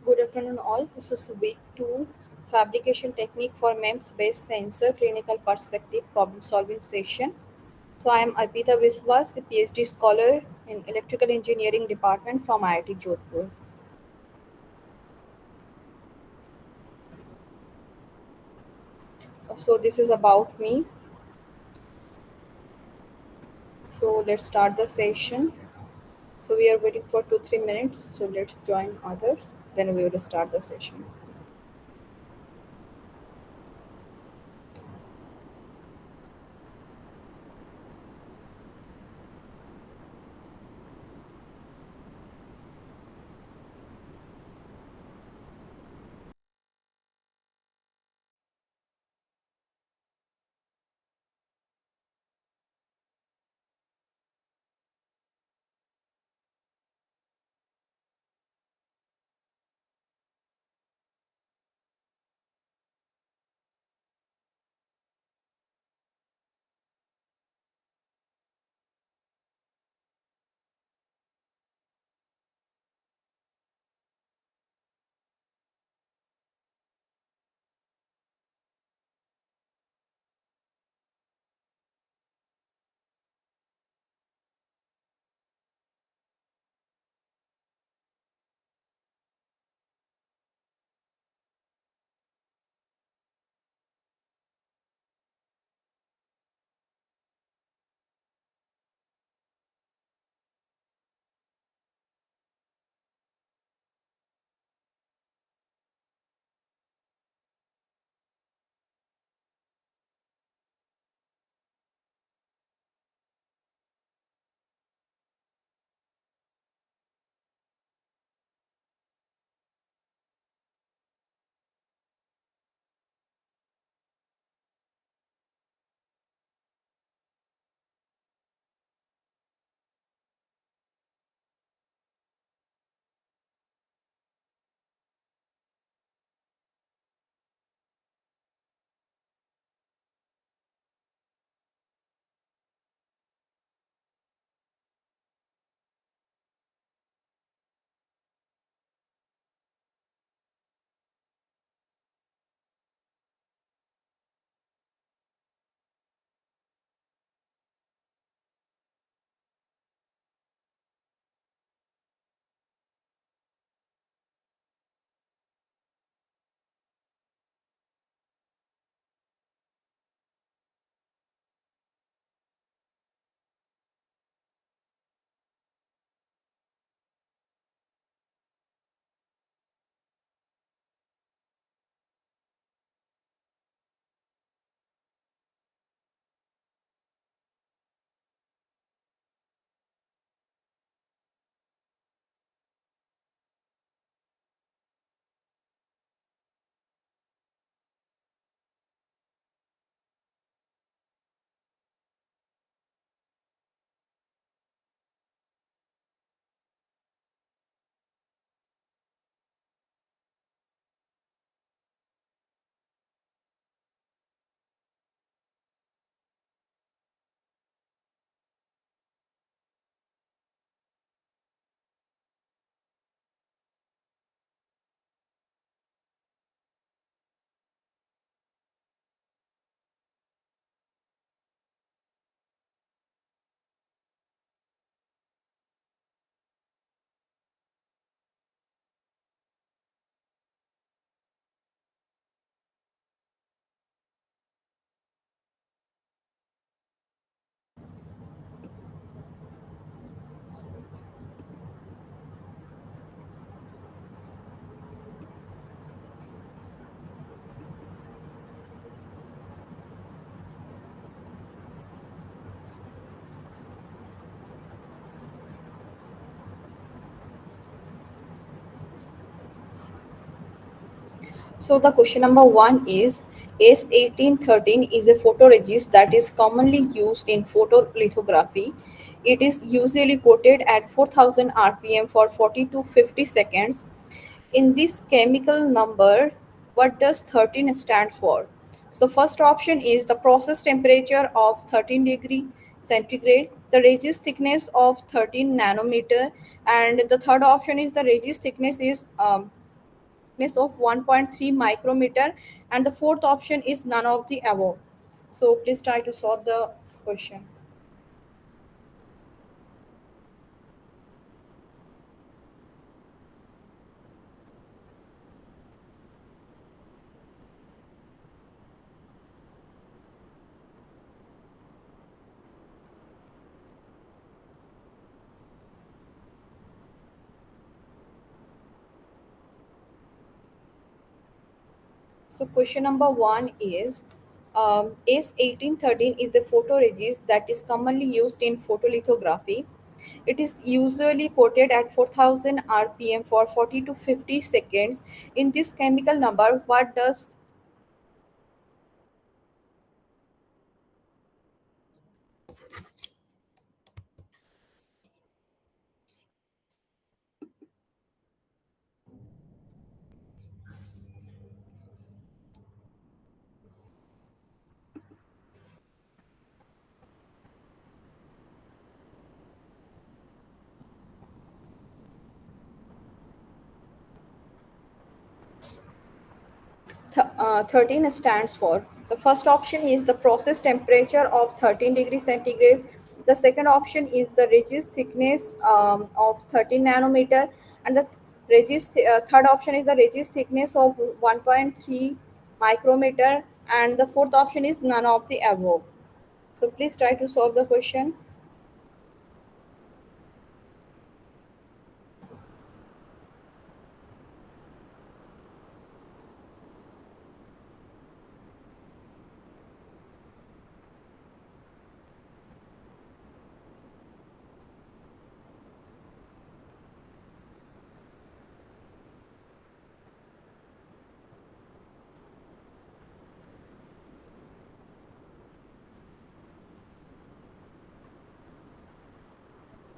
Good afternoon, all. This is week two fabrication technique for MEMS based sensor clinical perspective problem solving session. So, I am Arpita Viswas, the PhD scholar in Electrical Engineering Department from IIT Jodhpur. So, this is about me. So, let's start the session. So, we are waiting for 2 3 minutes. So, let's join others. Then we will start the session. So the question number one is S1813 is a photoresist that is commonly used in photolithography. It is usually coated at 4000 rpm for 40 to 50 seconds. In this chemical number, what does 13 stand for? So the first option is the process temperature of 13 degree centigrade, the resist thickness of 13 nanometer, and the third option is the resist thickness is thickness of 1.3 micrometer, and the fourth option is none of the above. So please try to solve the question. So question number one is ACE1813 is the photoresist that is commonly used in photolithography. It is usually coated at 4000 rpm for 40 to 50 seconds. In this chemical number, what does 13 stands for? The first option is the process temperature of 13 degrees centigrade. The second option is the resist thickness of 13 nanometer, and the third option is the resist thickness of 1.3 micrometer, and the fourth option is none of the above. So please try to solve the question.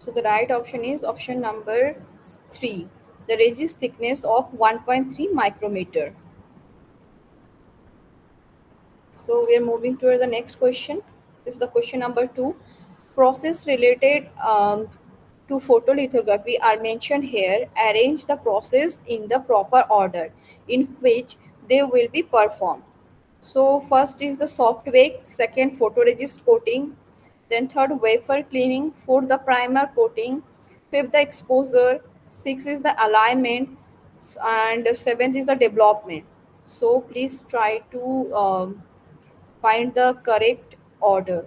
So the right option is option number 3, the resist thickness of 1.3 micrometer. So we are moving to the next question. This is the question number 2. Process related to photolithography are mentioned here. Arrange the process in the proper order in which they will be performed. So first is the soft bake, second photoresist coating, then third wafer cleaning, fourth the primer coating, fifth the exposure, sixth is the alignment, and seventh is the development. So please try to find the correct order.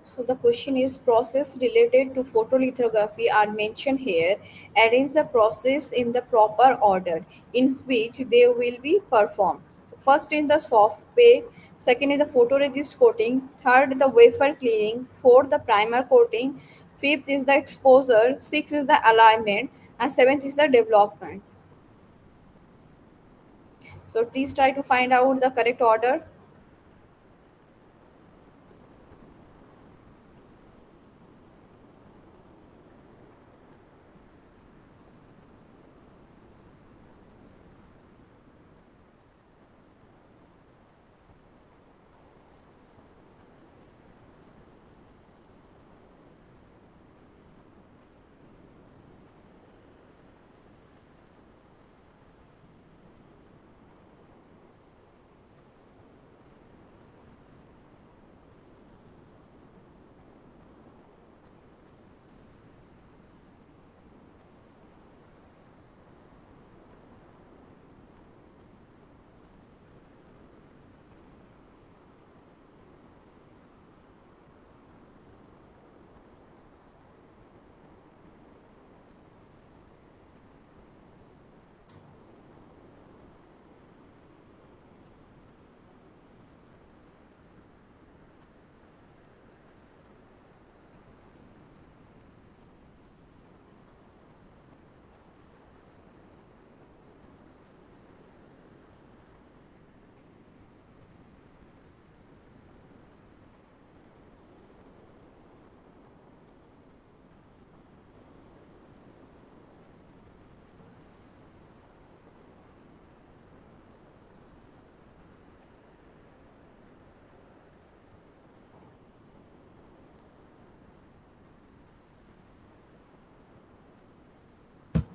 So the question is process related to photolithography are mentioned here. Arrange the process in the proper order in which they will be performed. First in the soft bake, second is the photoresist coating, third the wafer cleaning, fourth the primer coating, fifth is the exposure, sixth is the alignment, and seventh is the development. So please try to find out the correct order.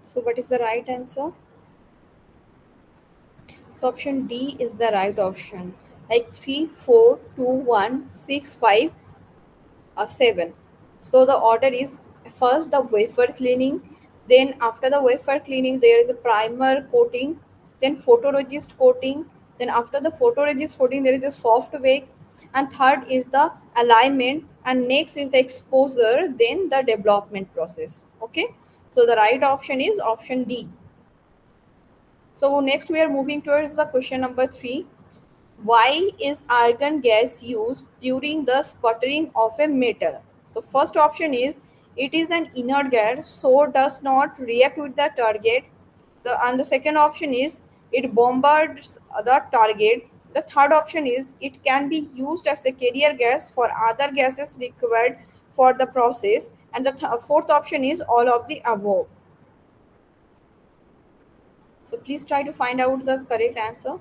So what is the right answer? So option D is the right option. Like 3, 4, 2, 1, 6, 5, 7. So the order is first the wafer cleaning, then after the wafer cleaning there is a primer coating, then photoresist coating, then after the photoresist coating there is a soft bake, and third is the alignment, and next is the exposure, then the development process. Okay, so the right option is option D. So next we are moving towards the question number 3. Why is argon gas used during the sputtering of a metal? So first option is it is an inert gas, so does not react with the target. And the second option is it bombards the target. The third option is it can be used as a carrier gas for other gases required for the process. And the fourth option is all of the above. So please try to find out the correct answer.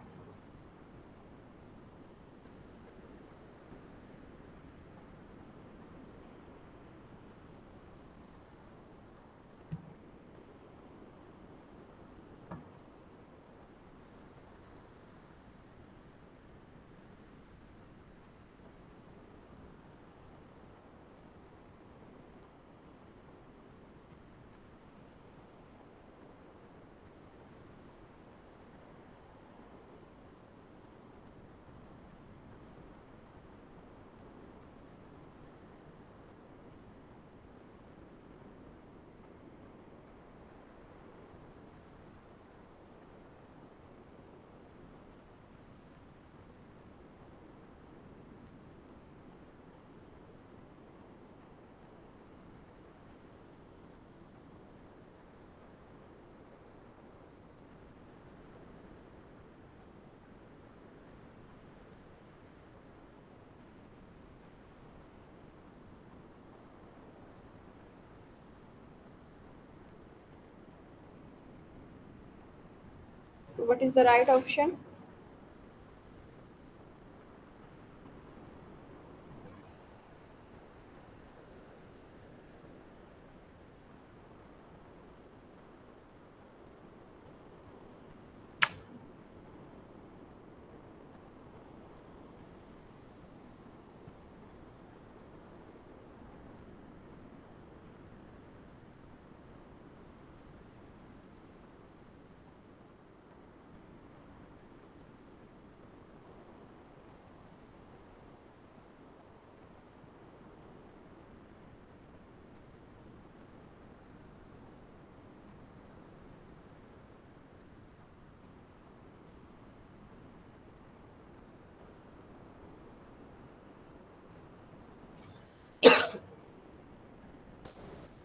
So what is the right option?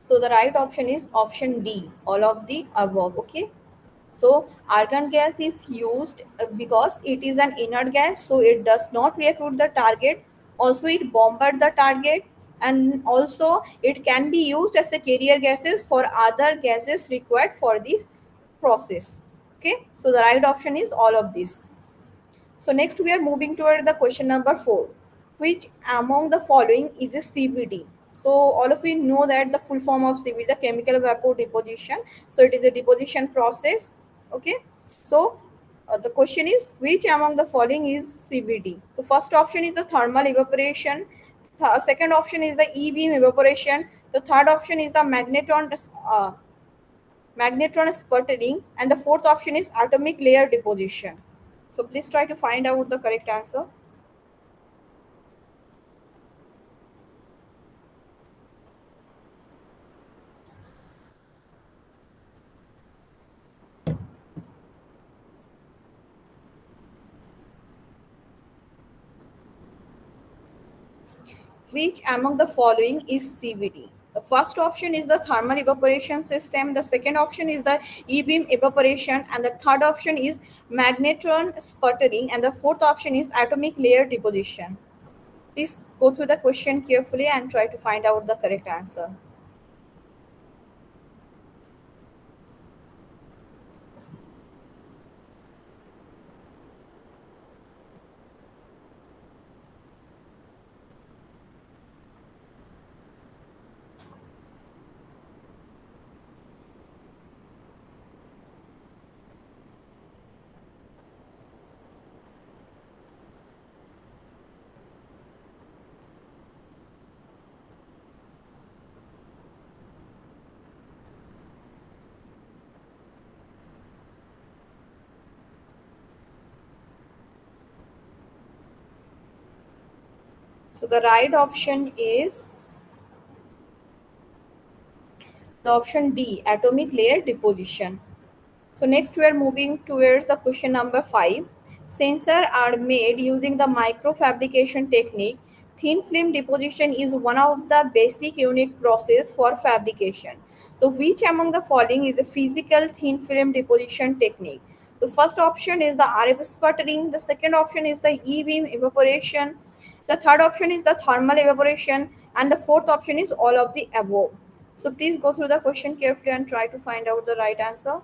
So the right option is option D, all of the above. Okay. So argon gas is used because it is an inert gas, so it does not react with the target. Also, it bombard the target, and also it can be used as a carrier gases for other gases required for this process. Okay. So the right option is all of this. So next we are moving toward the question number 4. Which among the following is a CVD? So all of you know that the full form of CVD, the chemical vapor deposition. So it is a deposition process. Okay. So the question is which among the following is CVD? So first option is the thermal evaporation. Second option is the E-beam evaporation. The third option is the magnetron sputtering, and the fourth option is atomic layer deposition. So please try to find out the correct answer. Which among the following is CVD? The first option is the thermal evaporation system, the second option is the E-beam evaporation, and the third option is magnetron sputtering, and the fourth option is atomic layer deposition. Please go through the question carefully and try to find out the correct answer. So the right option is the option D, atomic layer deposition. So next we are moving towards the question number 5. Sensors are made using the microfabrication technique. Thin film deposition is one of the basic unit process for fabrication. So which among the following is a physical thin film deposition technique? The first option is the RF sputtering, the second option is the E-beam evaporation, the third option is the thermal evaporation, and the fourth option is all of the above. So please go through the question carefully and try to find out the right answer.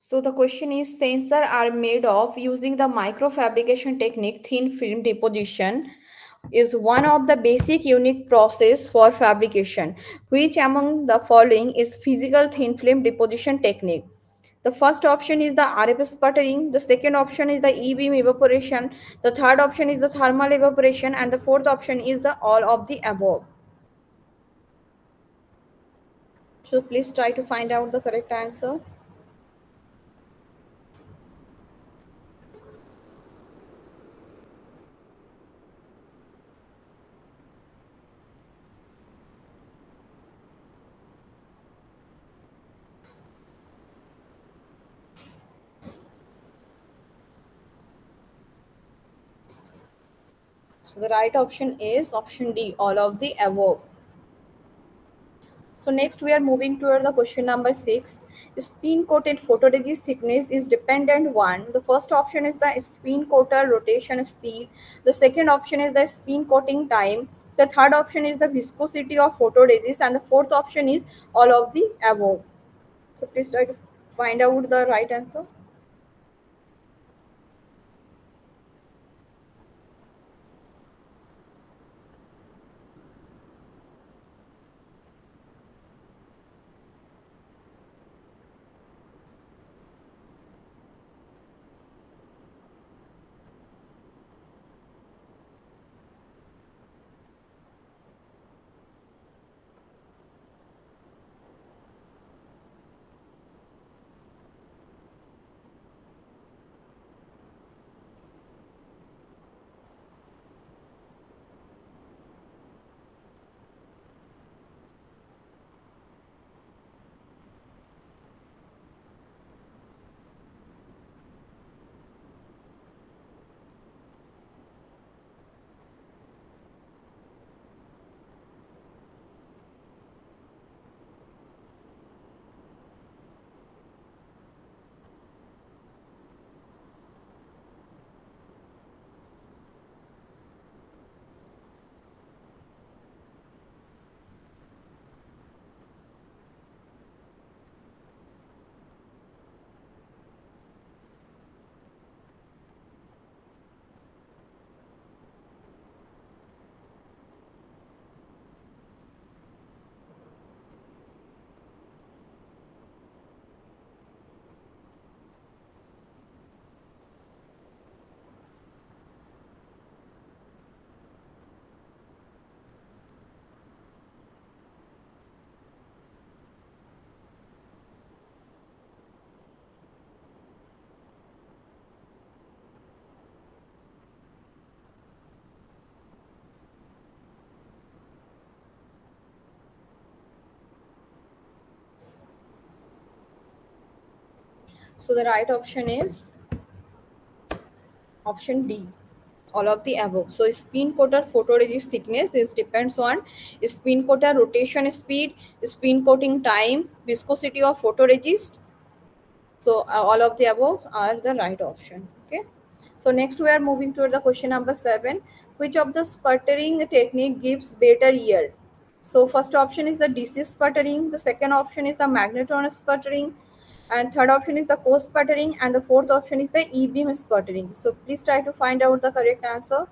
So the question is sensors are made of using the microfabrication technique thin film deposition is one of the basic unique process for fabrication. Which among the following is physical thin film deposition technique? The first option is the RF sputtering, the second option is the E-beam evaporation, the third option is the thermal evaporation, and the fourth option is the all of the above. So please try to find out the correct answer. So the right option is option D, all of the above. So next we are moving toward the question number 6. Spin coated photoresist thickness is dependent one. The first option is the spin coater rotation speed. The second option is the spin coating time. The third option is the viscosity of photoresist, and the fourth option is all of the above. So please try to find out the right answer. So the right option is option D, all of the above. So spin coater photoresist thickness is depends on spin coater rotation speed, spin coating time, viscosity of photoresist. So all of the above are the right option. Okay. So next we are moving to the question number 7. Which of the sputtering technique gives better yield? So first option is the DC sputtering, the second option is the magnetron sputtering, and third option is the co sputtering, and the fourth option is the E-beam sputtering. So please try to find out the correct answer.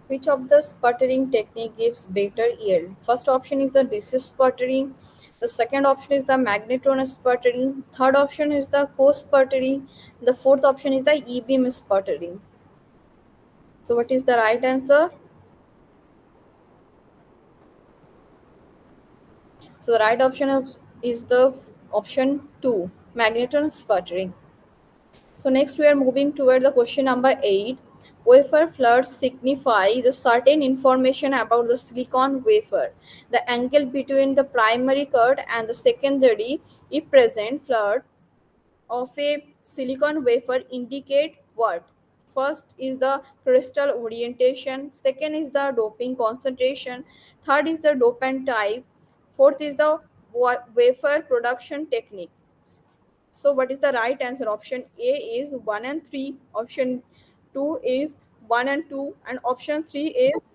Which of the sputtering technique gives better yield? First option is the DC sputtering. The second option is the magnetron sputtering. Third option is the co sputtering. The fourth option is the E-beam sputtering. So what is the right answer? So the right option is the option 2, magnetron sputtering. So next we are moving toward the question number 8. Wafer floods signify the certain information about the silicon wafer. The angle between the primary cut and the secondary, if present, flood of a silicon wafer indicate what? First is the crystal orientation, second is the doping concentration, third is the dopant type, fourth is the wafer production technique. So what is the right answer? Option A is 1 and 3, option 2 is 1 and 2, and option 3 is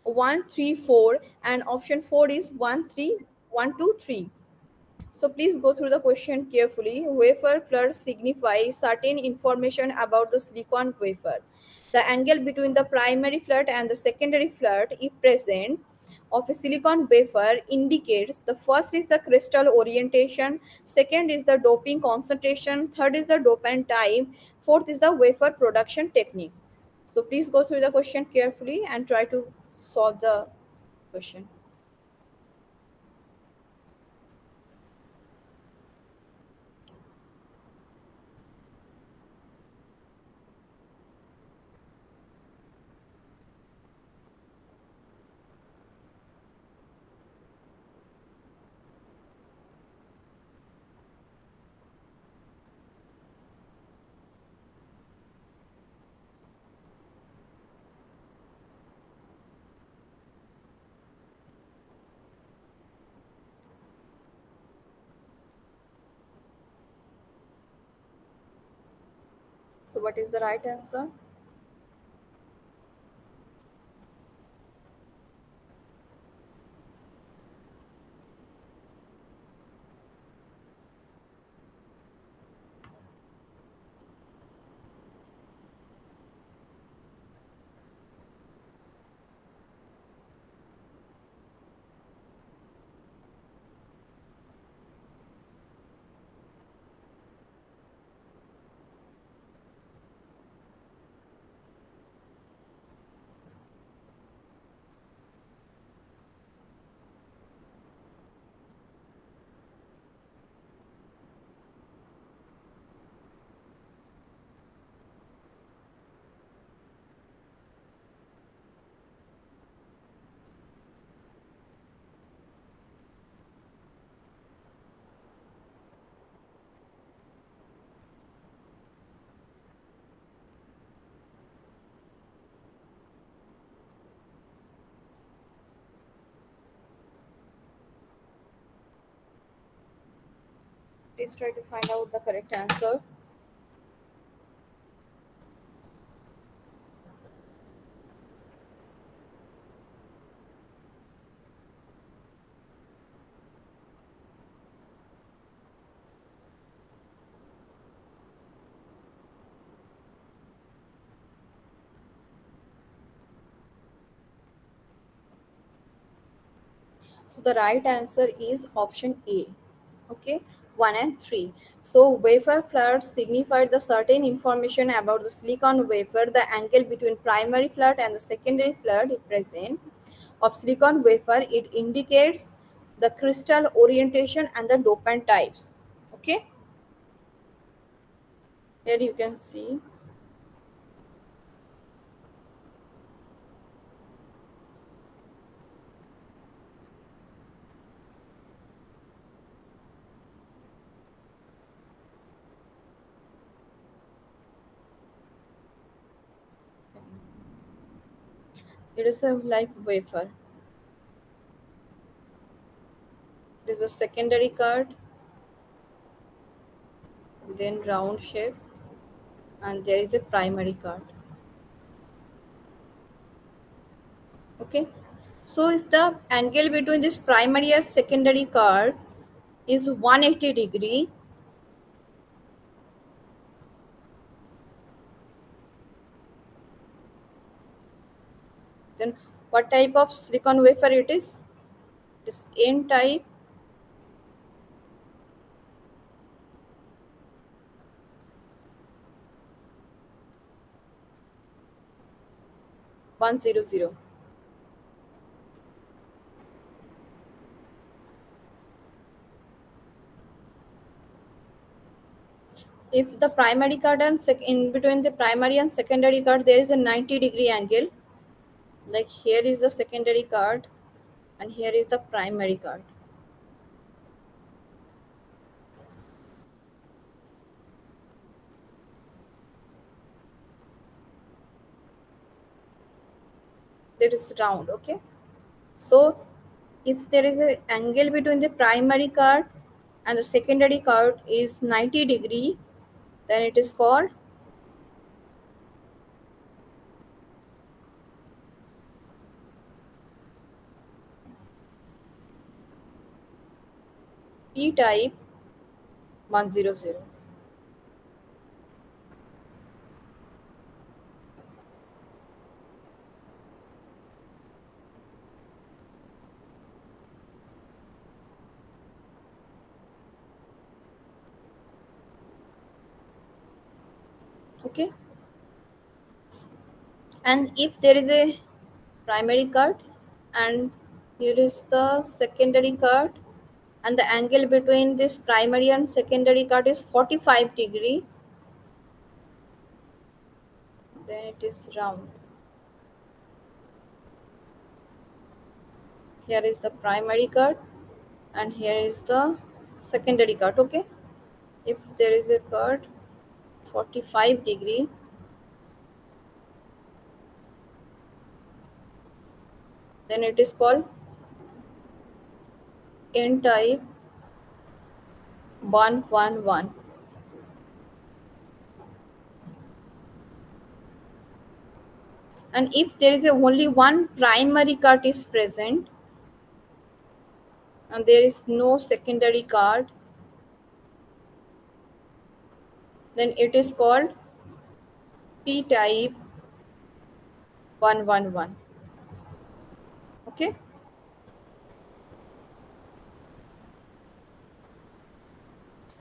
1 3 4, and option 4 is 1 3 1 2 3. So please go through the question carefully. Wafer flood signifies certain information about the silicon wafer. The angle between the primary flood and the secondary flood, if present, of a silicon wafer indicates the first is the crystal orientation, second is the doping concentration, third is the dopant type, fourth is the wafer production technique. So please go through the question carefully and try to solve the question. So what is the right answer? Please try to find out the correct answer. So the right answer is option A. Okay, 1 and 3. So wafer flat signified the certain information about the silicon wafer, the angle between primary flat and the secondary flat present of silicon wafer. It indicates the crystal orientation and the dopant types. Okay, here you can see it is a like wafer. It is a secondary card, then round shape, and there is a primary card. Okay, so if the angle between this primary and secondary card is 180-degree, then what type of silicon wafer it is? It is N type, 100. If the primary card and in between the primary and secondary card there is a 90-degree angle, like here is the secondary card and here is the primary card. That is round. Okay, so if there is an angle between the primary card and the secondary card is 90-degree, then it is called P type 100. Okay, and if there is a primary card and here is the secondary card and the angle between this primary and secondary card is 45-degree, then it is round. Here is the primary card and here is the secondary card. Okay, if there is a card 45-degree, then it is called N type 111. And if there is a only one primary card is present and there is no secondary card, then it is called P type 111. Okay,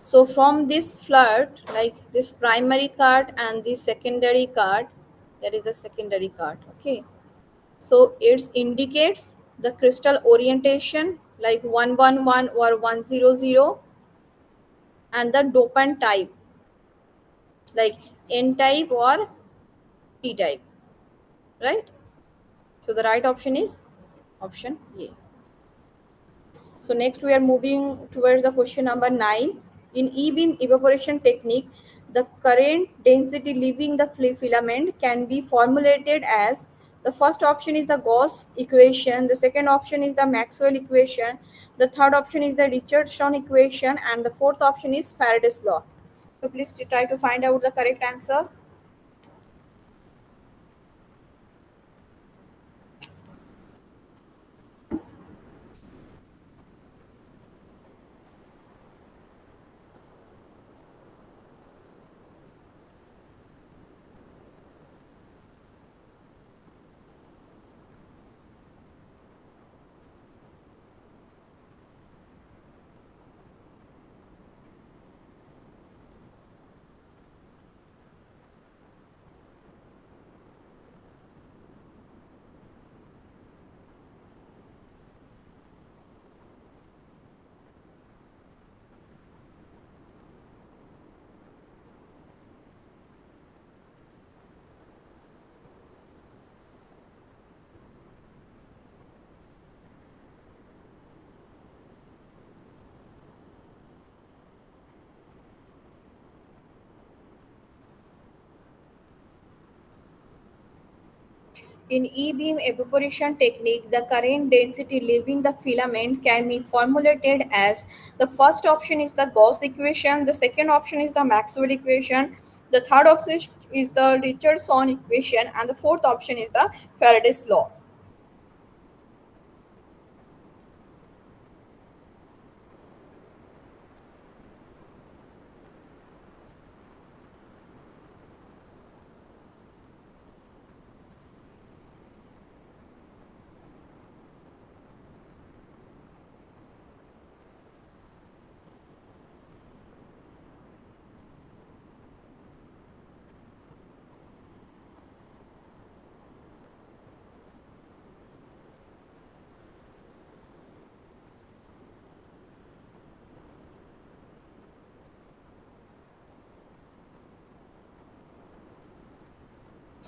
so from this flirt, like this primary card and the secondary card, there is a secondary card. Okay, so it indicates the crystal orientation like 111 or 100 and the dopant type like N type or P type, right? So the right option is option A. So next we are moving towards the question number 9. In E-beam evaporation technique, the current density leaving the filament can be formulated as The first option is the Gauss equation, the second option is the Maxwell equation, the third option is the Richardson equation, and the fourth option is Faraday's law. So please try to find out the correct answer. In E-beam evaporation technique, the current density leaving the filament can be formulated as the first option is the Gauss equation, the second option is the Maxwell equation, the third option is the Richardson equation, and the fourth option is the Faraday's law.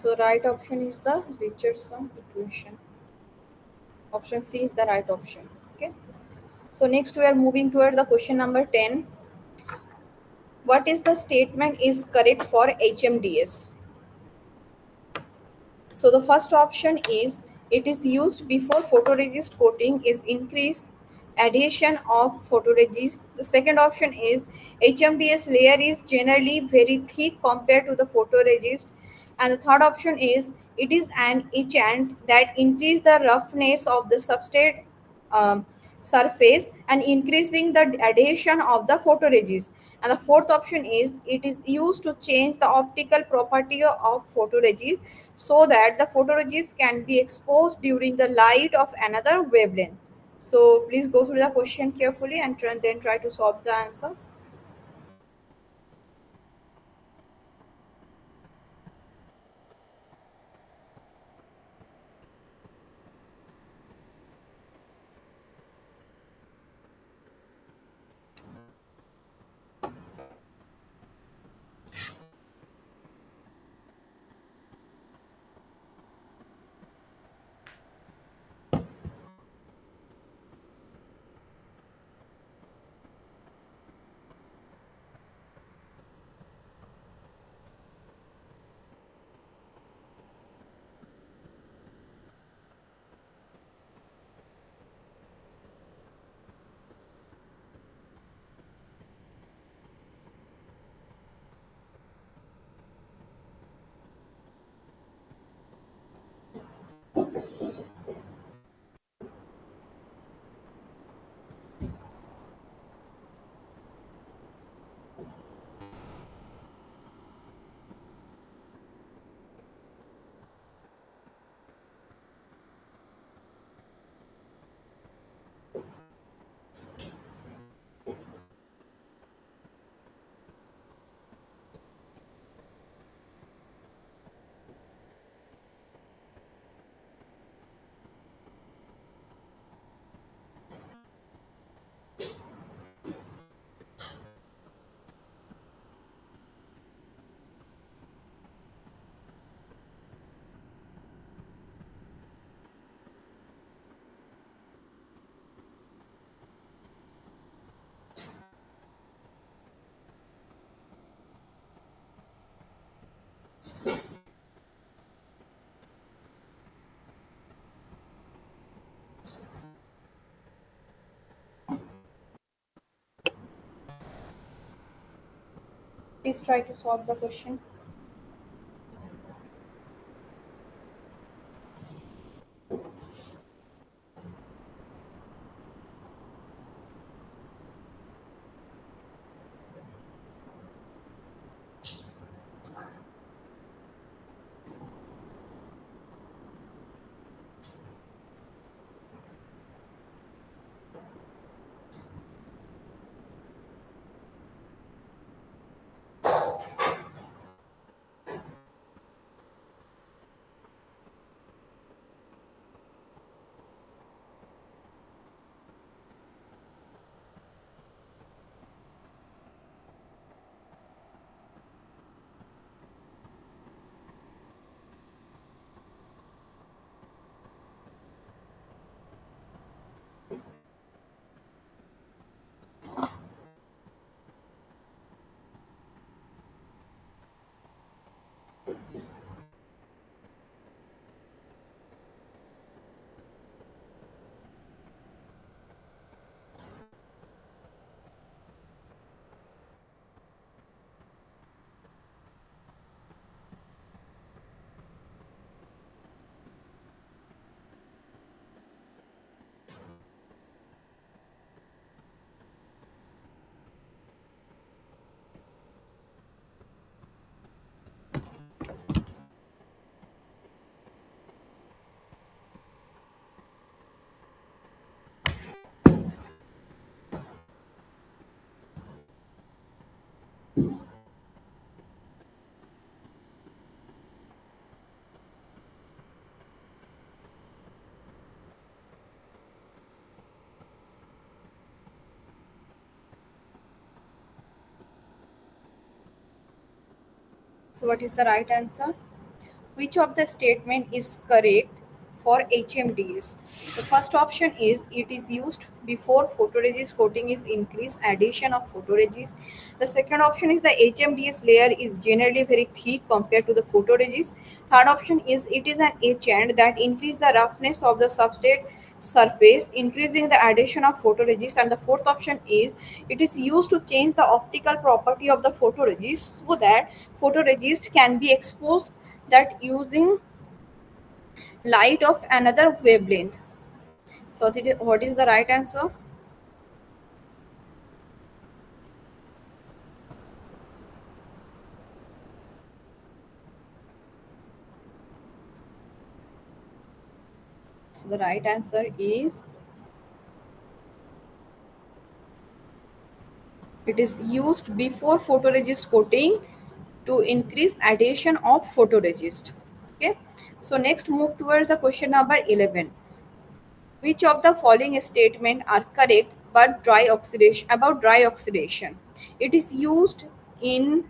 So right option is the Richardson equation. Option C is the right option. Okay. So next we are moving toward the question number 10. What is the statement is correct for HMDS? So the first option is it is used before photoresist coating is increased adhesion of photoresist. The second option is HMDS layer is generally very thick compared to the photoresist. And the third option is it is an etchant that increase the roughness of the substrate um, surface and increasing the adhesion of the photoresist. And the fourth option is it is used to change the optical property of photoresist so that the photoresist can be exposed during the light of another wavelength. So please go through the question carefully and then try to solve the answer. Please try to solve the question. So what is the right answer? Which of the statement is correct for HMDS? The first option is it is used before photoresist coating is increased addition of photoresist. The second option is the HMDS layer is generally very thick compared to the photoresist. Third option is it is an etchant that increase the roughness of the substrate surface, increasing the addition of photoresist. And the fourth option is it is used to change the optical property of the photoresist so that photoresist can be exposed that using light of another wavelength. So what is the right answer? So the right answer is it is used before photoresist coating to increase addition of photoresist. Okay. So next move towards the question number 11. Which of the following statement are correct but dry oxidation about dry oxidation? It is used in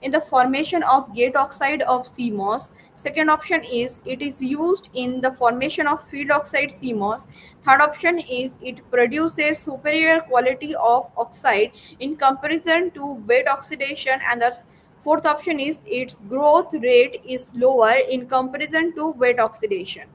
the formation of gate oxide of CMOS. Second option is it is used in the formation of field oxide CMOS. Third option is it produces superior quality of oxide in comparison to wet oxidation. And the fourth option is its growth rate is lower in comparison to wet oxidation.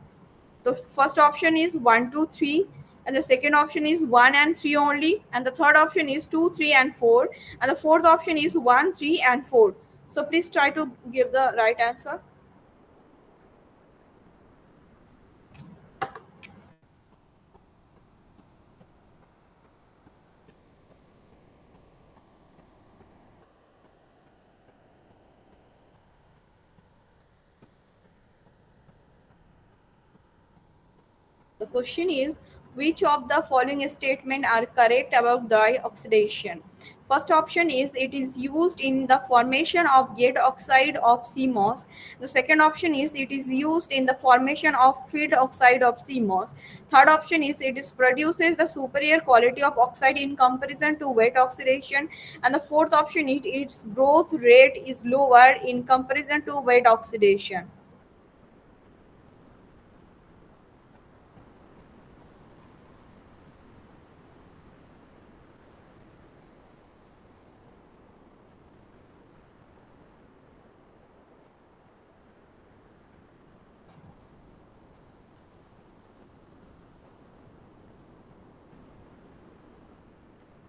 The first option is 1, 2, 3, and the second option is 1 and 3 only, and the third option is 2, 3, and 4, and the fourth option is 1, 3, and 4. So please try to give the right answer. The question is which of the following statement are correct about dye oxidation? First option is it is used in the formation of gate oxide of CMOS. The second option is it is used in the formation of field oxide of CMOS. Third option is it is produces the superior quality of oxide in comparison to wet oxidation. And the fourth option is its growth rate is lower in comparison to wet oxidation.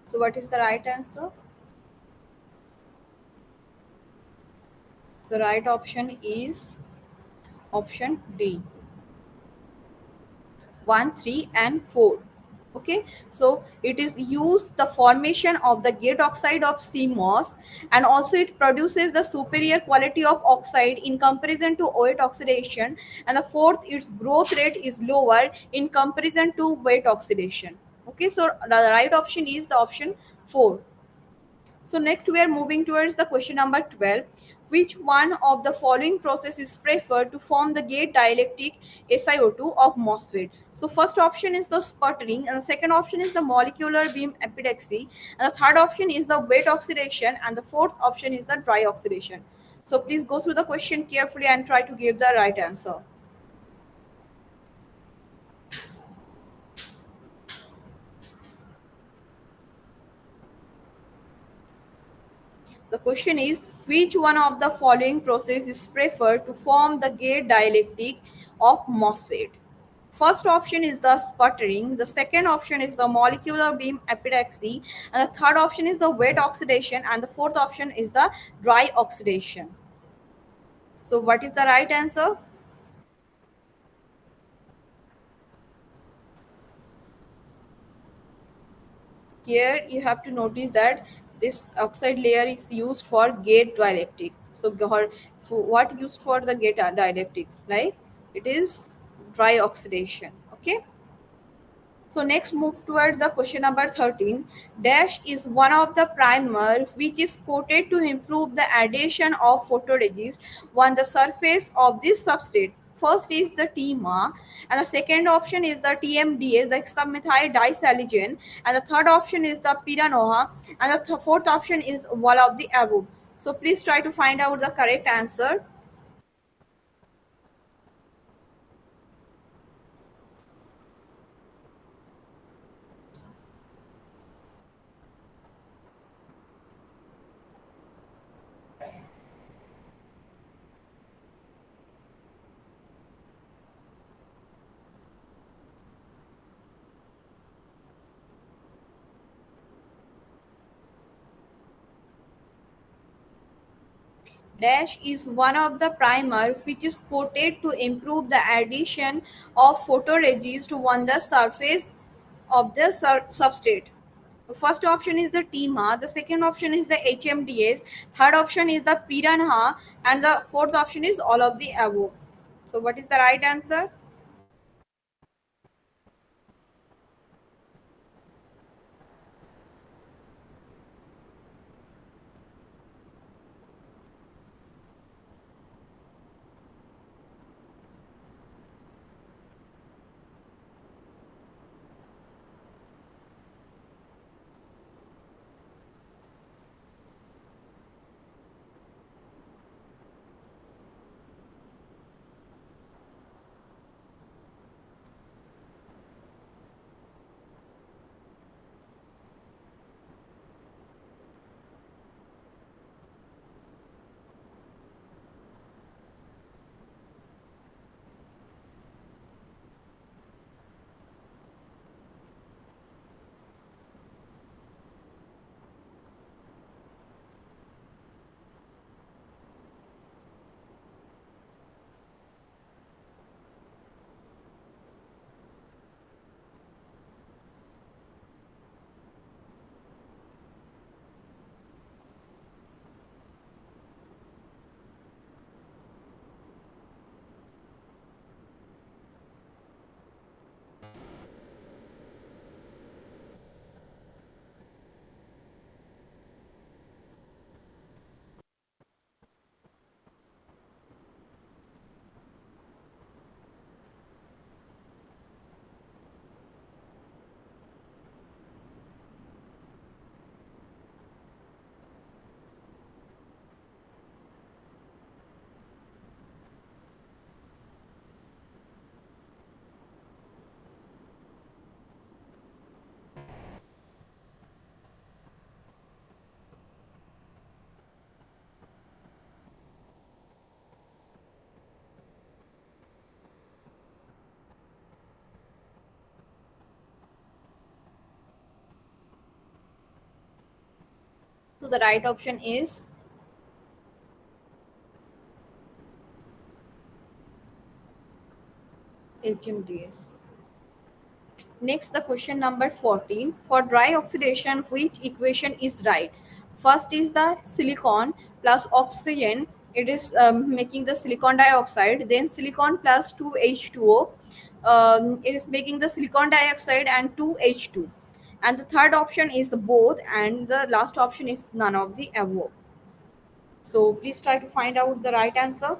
So what is the right answer? The right option is option D, 1, 3, and 4. Okay, so it is used the formation of the gate oxide of CMOS, and also it produces the superior quality of oxide in comparison to wet oxidation. And the fourth, its growth rate is lower in comparison to wet oxidation. Okay, so the right option is the option 4. So next we are moving towards the question number 12. Which one of the following process is preferred to form the gate dielectric SiO2 of MOSFET? So first option is the sputtering, and the second option is the molecular beam epitaxy, and the third option is the wet oxidation, and the fourth option is the dry oxidation. So please go through the question carefully and try to give the right answer. The question is, which one of the following process is preferred to form the gate dielectric of MOSFET? First option is the sputtering, the second option is the molecular beam epitaxy, and the third option is the wet oxidation, and the fourth option is the dry oxidation. So what is the right answer? Here you have to notice that this oxide layer is used for gate dielectric. So for what used for the gate dielectric? Like it is dry oxidation. Okay. So next move toward the question number 13. Dash is one of the primer which is coated to improve the adhesion of photoresist on the surface of this substrate. First is the TMA, and the second option is the TMDS, the submethyl disilogen, and the third option is the piranoha, and the fourth option is all of the above. So please try to find out the correct answer. Dash is one of the primer which is coated to improve the adhesion of photoresist on the surface of the substrate. The first option is the TMA, the second option is the HMDS, third option is the Piranha, and the fourth option is all of the above. So what is the right answer? So the right option is HMDS. Next, the question number 14. For dry oxidation, which equation is right? First is the silicon plus oxygen. It is making the silicon dioxide. Then silicon plus 2H2O. It is making the silicon dioxide and 2H2. And the third option is the both. And the last option is none of the above. So please try to find out the right answer.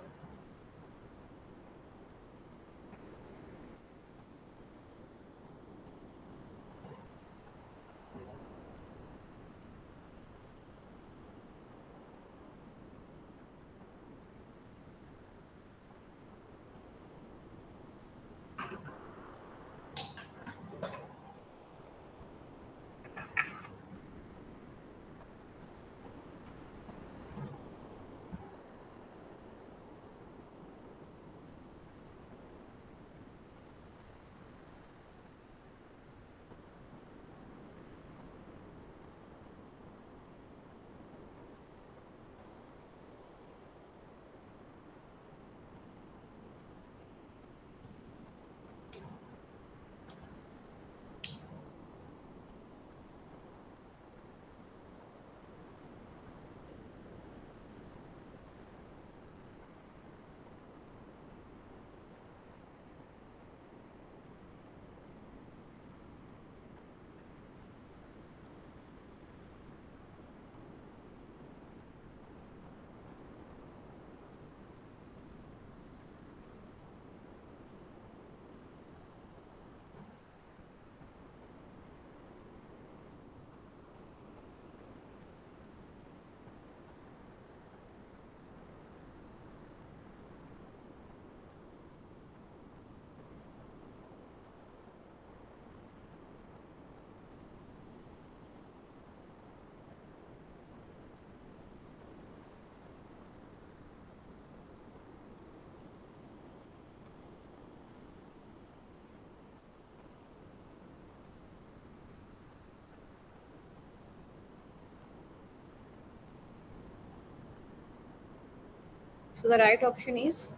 So the right option is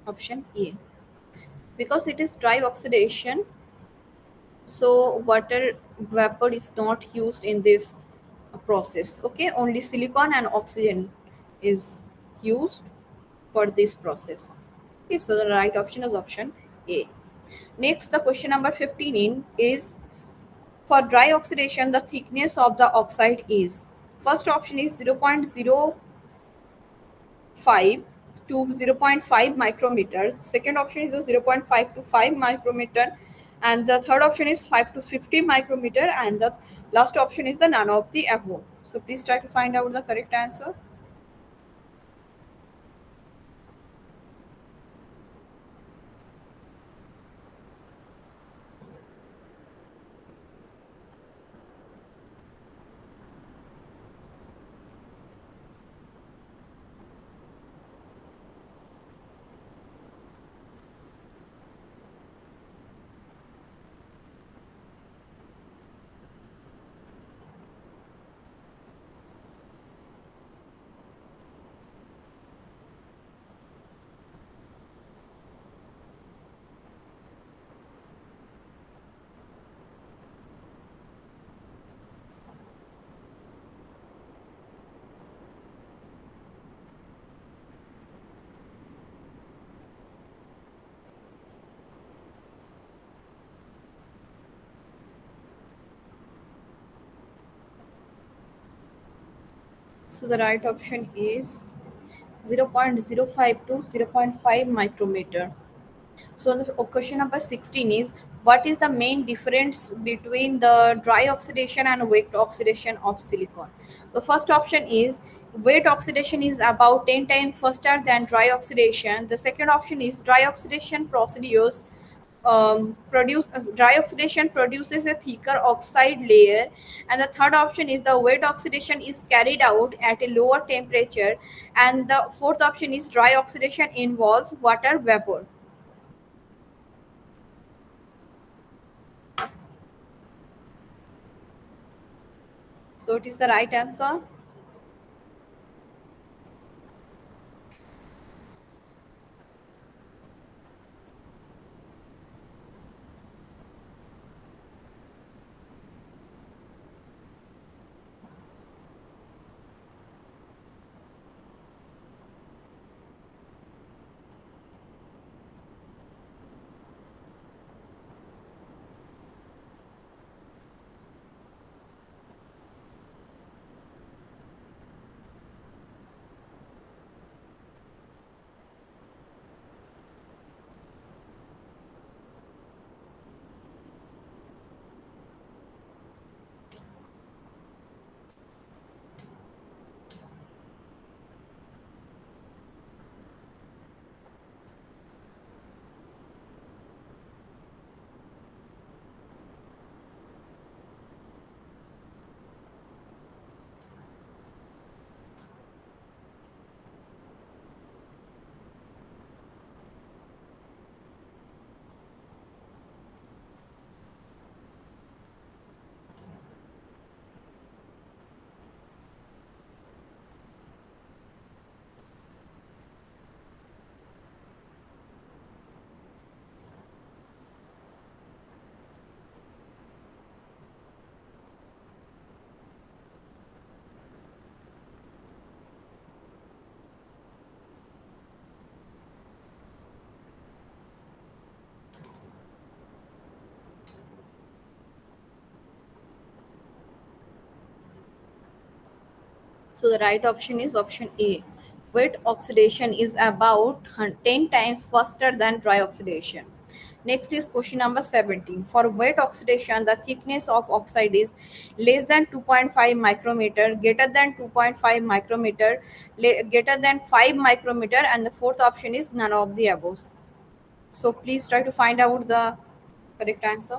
option A. Because it is dry oxidation, so water vapor is not used in this process. Okay, only silicon and oxygen is used for this process. Okay, so the right option is option A. Next, the question number 15 is for dry oxidation, the thickness of the oxide is. First option is 0.05 to 0.5 micrometers. Second option is the 0.5 to 5 micrometer. And the third option is 5 to 50 micrometer. And the last option is the none of the above. So please try to find out the correct answer. So the right option is 0.05 to zero point 0.5 micrometer. So the question number 16 is what is the main difference between the dry oxidation and wet oxidation of silicon? The first option is wet oxidation is about 10 times faster than dry oxidation. The second option is dry oxidation procedures dry oxidation produces a thicker oxide layer, and the third option is the wet oxidation is carried out at a lower temperature, and the fourth option is dry oxidation involves water vapor. So it is the right answer. So the right option is option A. Wet oxidation is about 10 times faster than dry oxidation. Next is question number 17. For wet oxidation, the thickness of oxide is less than 2.5 micrometer, greater than 2.5 micrometer, greater than 5 micrometer, and the fourth option is none of the above. So please try to find out the correct answer.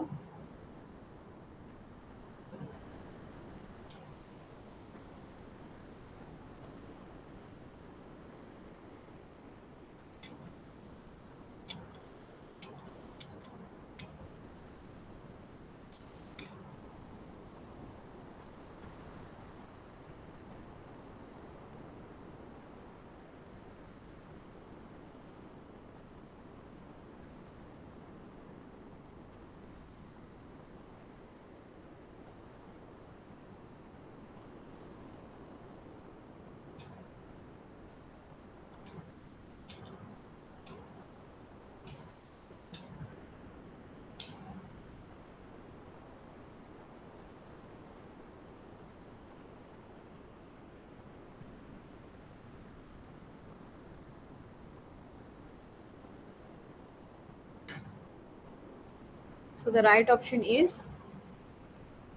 So the right option is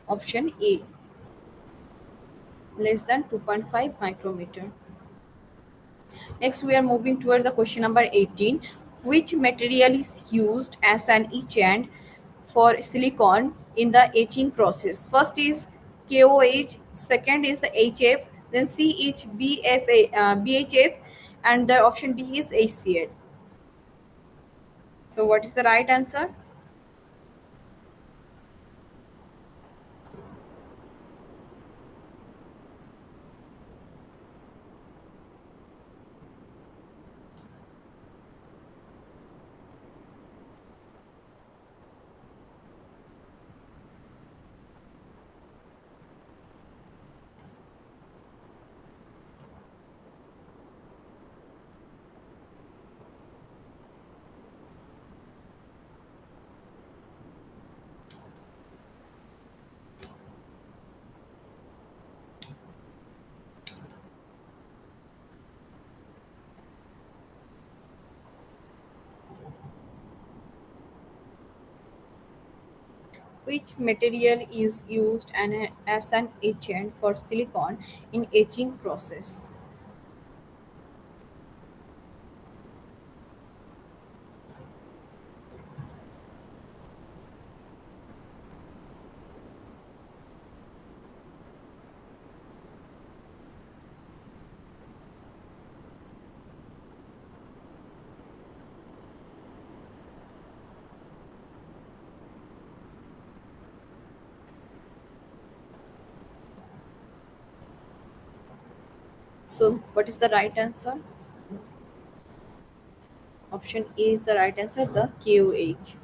option A, less than 2.5 micrometer. Next, we are moving toward the question number 18. Which material is used as an etchant for silicon in the etching process? First is KOH, second is the HF, then BHF, and the option D is HCl. So, what is the right answer? Which material is used as an etchant for silicon in etching process? So, what is the right answer? Option A is the right answer, the KOH.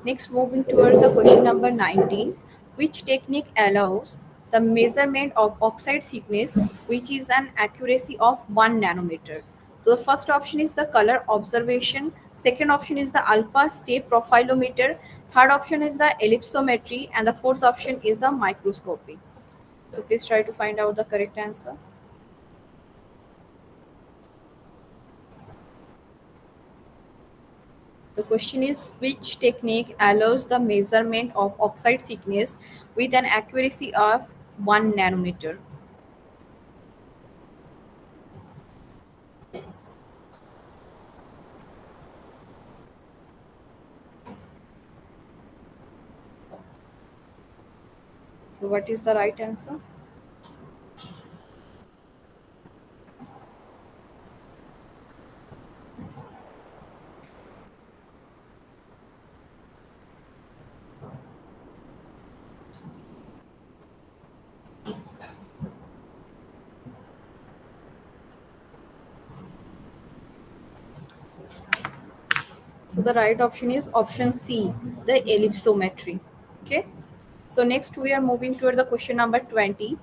Next, moving towards the question number 19. Which technique allows the measurement of oxide thickness, which is an accuracy of 1 nanometer? So, the first option is the color observation, second option is the alpha step profilometer, third option is the ellipsometry, and the fourth option is the microscopy. So, please try to find out the correct answer. The question is which technique allows the measurement of oxide thickness with an accuracy of 1 nanometer? So, what is the right answer? So, the right option is option C, the ellipsometry. Okay. So, next we are moving toward the question number 20.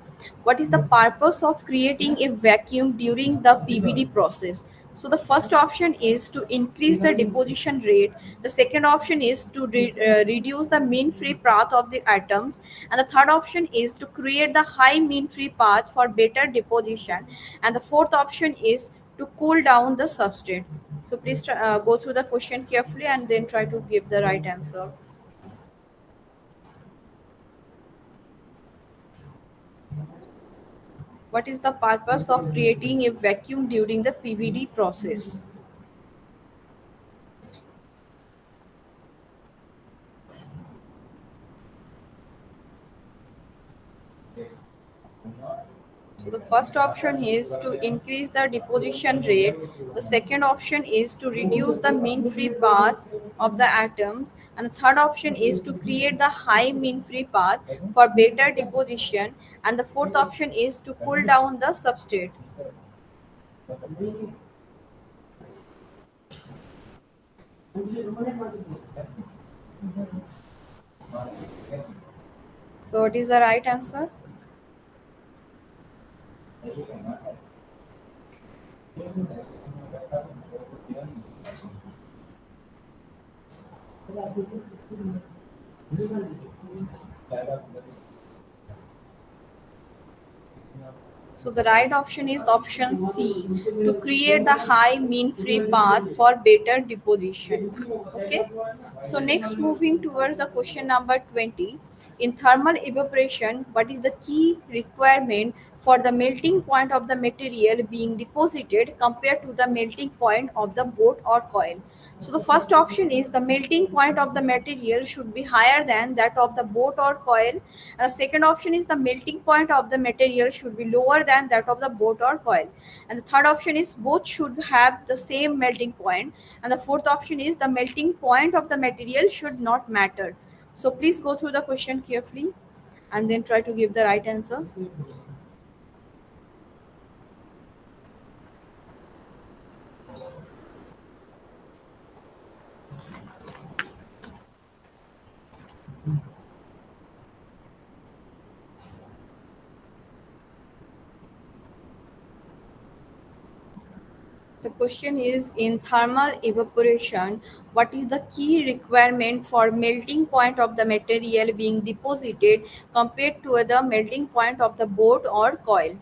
What is the purpose of creating a vacuum during the PVD process? So the first option is to increase the deposition rate. The second option is to reduce the mean free path of the atoms. And the third option is to create the high mean free path for better deposition. And the fourth option is to cool down the substrate. So please go through the question carefully and then try to give the right answer. What is the purpose of creating a vacuum during the PVD process? So the first option is to increase the deposition rate. The second option is to reduce the mean free path of the atoms. And the third option is to create the high mean free path for better deposition. And the fourth option is to cool down the substrate. So what is the right answer? So the right option is option C, to create the high mean free path for better deposition. Okay. So next, moving towards the question number 20. In thermal evaporation, what is the key requirement for the melting point of the material being deposited compared to the melting point of the boat or coil? So the first option is the melting point of the material should be higher than that of the boat or coil. And the second option is the melting point of the material should be lower than that of the boat or coil. And the third option is both should have the same melting point. And the fourth option is the melting point of the material should not matter. So please go through the question carefully and then try to give the right answer. The question is, in thermal evaporation, what is the key requirement for melting point of the material being deposited compared to the melting point of the boat or coil?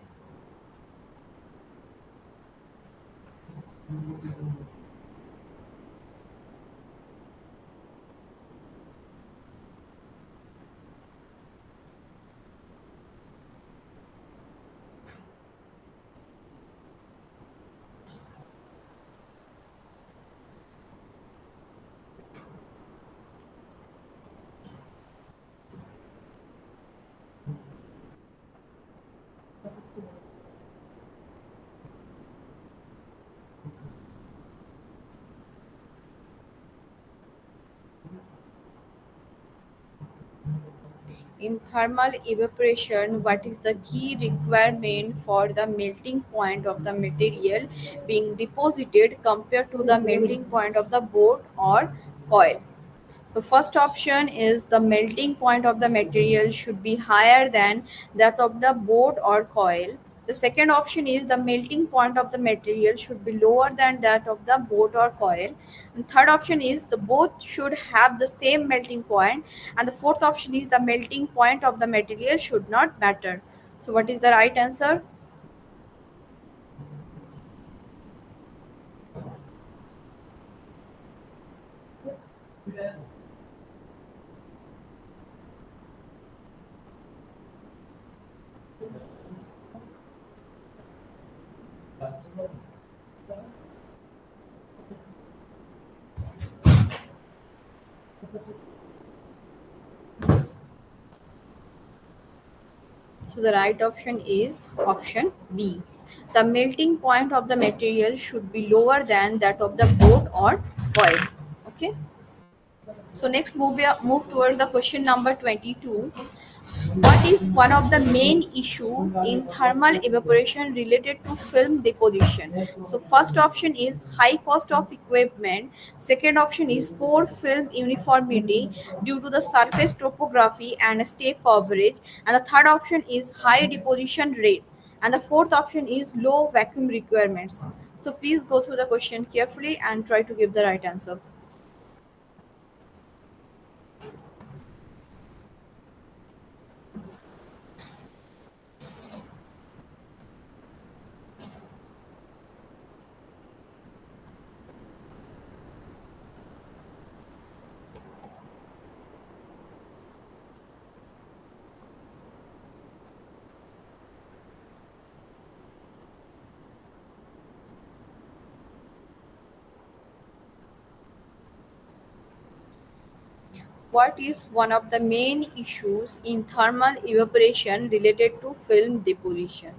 In thermal evaporation, what is the key requirement for the melting point of the material being deposited compared to the melting point of the boat or coil? So first option is the melting point of the material should be higher than that of the boat or coil. The second option is the melting point of the material should be lower than that of the boat or coil. And third option is the both should have the same melting point. And the fourth option is the melting point of the material should not matter. So what is the right answer? So the right option is option B. The melting point of the material should be lower than that of the boat or coil. Okay. So next, move towards the question number 22. What is one of the main issue in thermal evaporation related to film deposition? So first option is high cost of equipment. Second option is poor film uniformity due to the surface topography and step coverage. And the third option is high deposition rate. And the fourth option is low vacuum requirements. So please go through the question carefully and try to give the right answer. What is one of the main issues in thermal evaporation related to film deposition?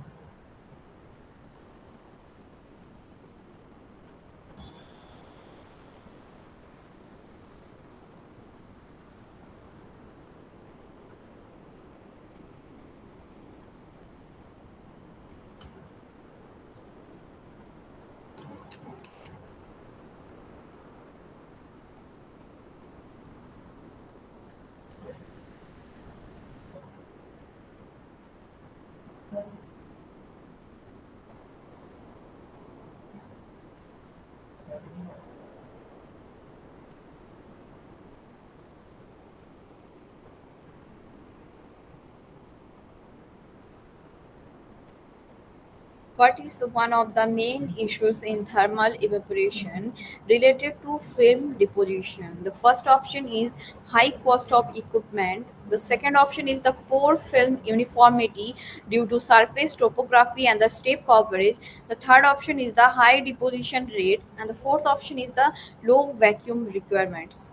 What is one of the main issues in thermal evaporation related to film deposition? The first option is high cost of equipment. The second option is the poor film uniformity due to surface topography and the step coverage. The third option is the high deposition rate. And the fourth option is the low vacuum requirements.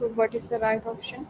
So, what is the right option?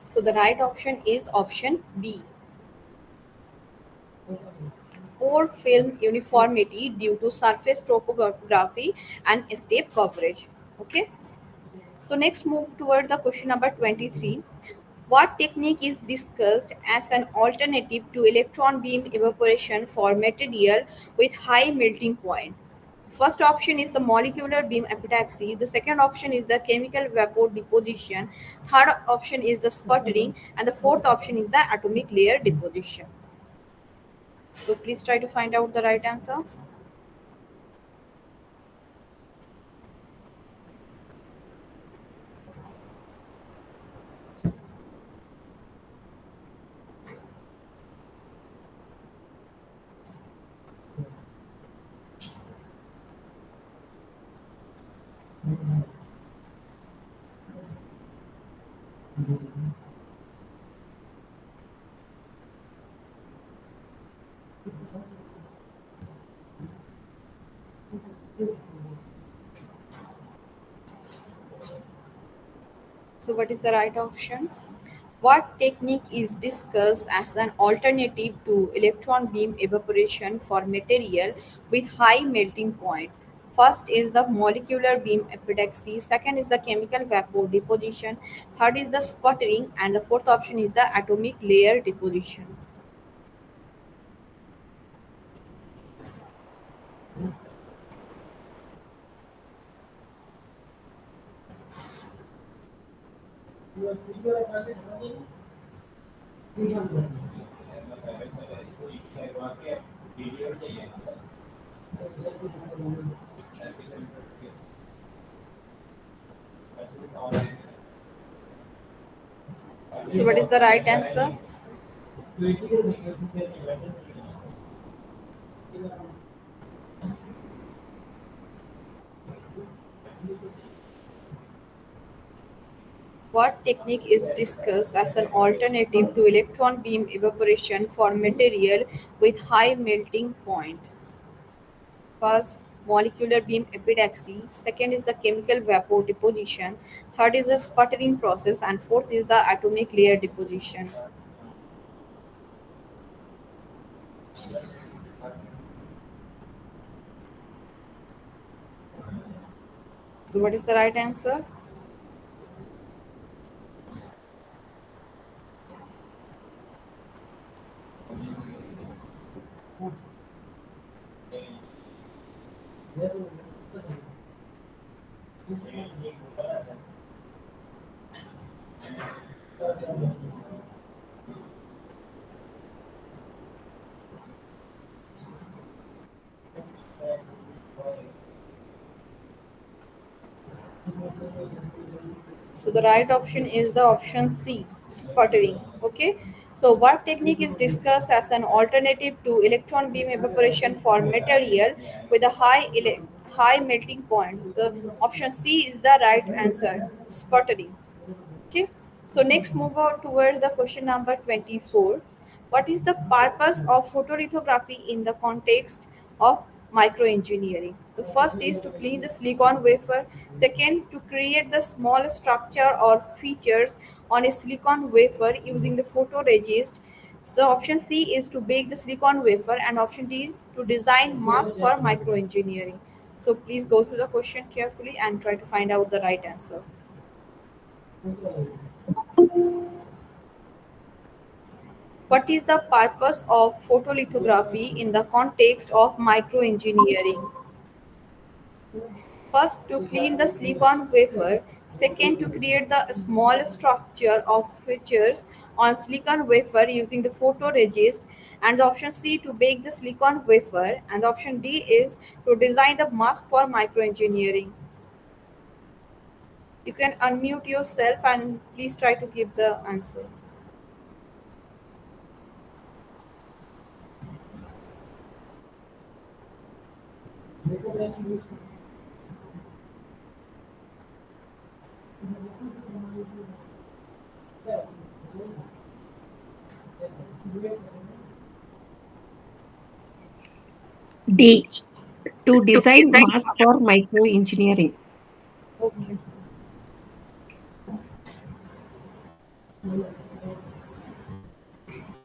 So, the right option is option B. Poor film uniformity due to surface topography and step coverage. Okay. So next move toward the question number 23. What technique is discussed as an alternative to electron beam evaporation for material with high melting point? First option is the molecular beam epitaxy. The second option is the chemical vapor deposition. Third option is the sputtering. And the fourth option is the atomic layer deposition. So please try to find out the right answer. So what is the right option? What technique is discussed as an alternative to electron beam evaporation for material with high melting point? First is the molecular beam epitaxy, second is the chemical vapor deposition, third is the sputtering, and the fourth option is the atomic layer deposition. So, what is the right answer? What technique is discussed as an alternative to electron beam evaporation for material with high melting points? First, molecular beam epitaxy, second is the chemical vapor deposition, third is the sputtering process, and fourth is the atomic layer deposition. So, what is the right answer? So the right option is the option C, sputtering. Okay. So what technique is discussed as an alternative to electron beam evaporation for material with a high melting point? The option C is the right answer, sputtering. Okay. So next move on towards the question number 24. What is the purpose of photolithography in the context of microengineering? The first is to clean the silicon wafer. Second, to create the small structure or features on a silicon wafer using the photoresist. So option C is to bake the silicon wafer, and option D to design mask for microengineering. So please go through the question carefully and try to find out the right answer. What is the purpose of photolithography in the context of microengineering? First, to clean the silicon wafer. Second, to create the small structure of features on silicon wafer using the photoresist. And the option C, to bake the silicon wafer. And the option D is to design the mask for microengineering. You can unmute yourself and please try to give the answer. D. To design mask for microengineering. Okay.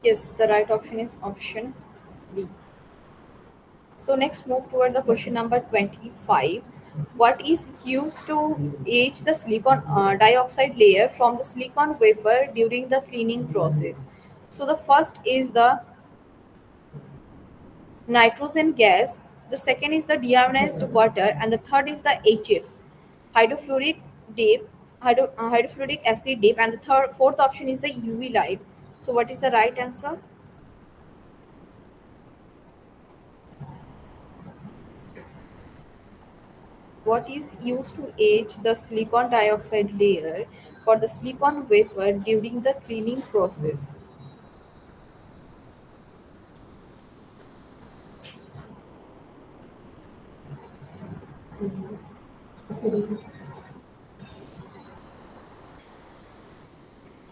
Yes, the right option is option B. So next move toward the question number 25. What is used to etch the silicon dioxide layer from the silicon wafer during the cleaning process? So the first is the nitrogen gas, the second is the deionized water, and the third is the HF, hydrofluoric dip, hydrofluoric acid dip, and the fourth option is the UV light. So what is the right answer? What is used to etch the silicon dioxide layer for the silicon wafer during the cleaning process?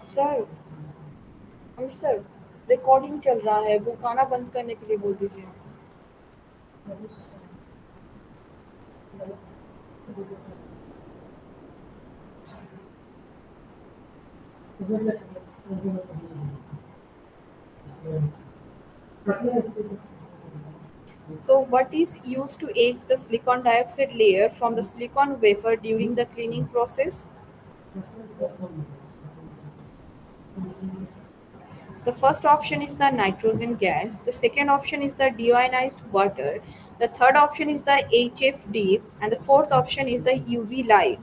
Sir sir recording चल रहा है वो गाना बंद करने के लिए बोल दीजिए So what is used to etch the silicon dioxide layer from the silicon wafer during the cleaning process? The first option is the nitrogen gas. The second option is the deionized water. The third option is the HF dip. And the fourth option is the UV light.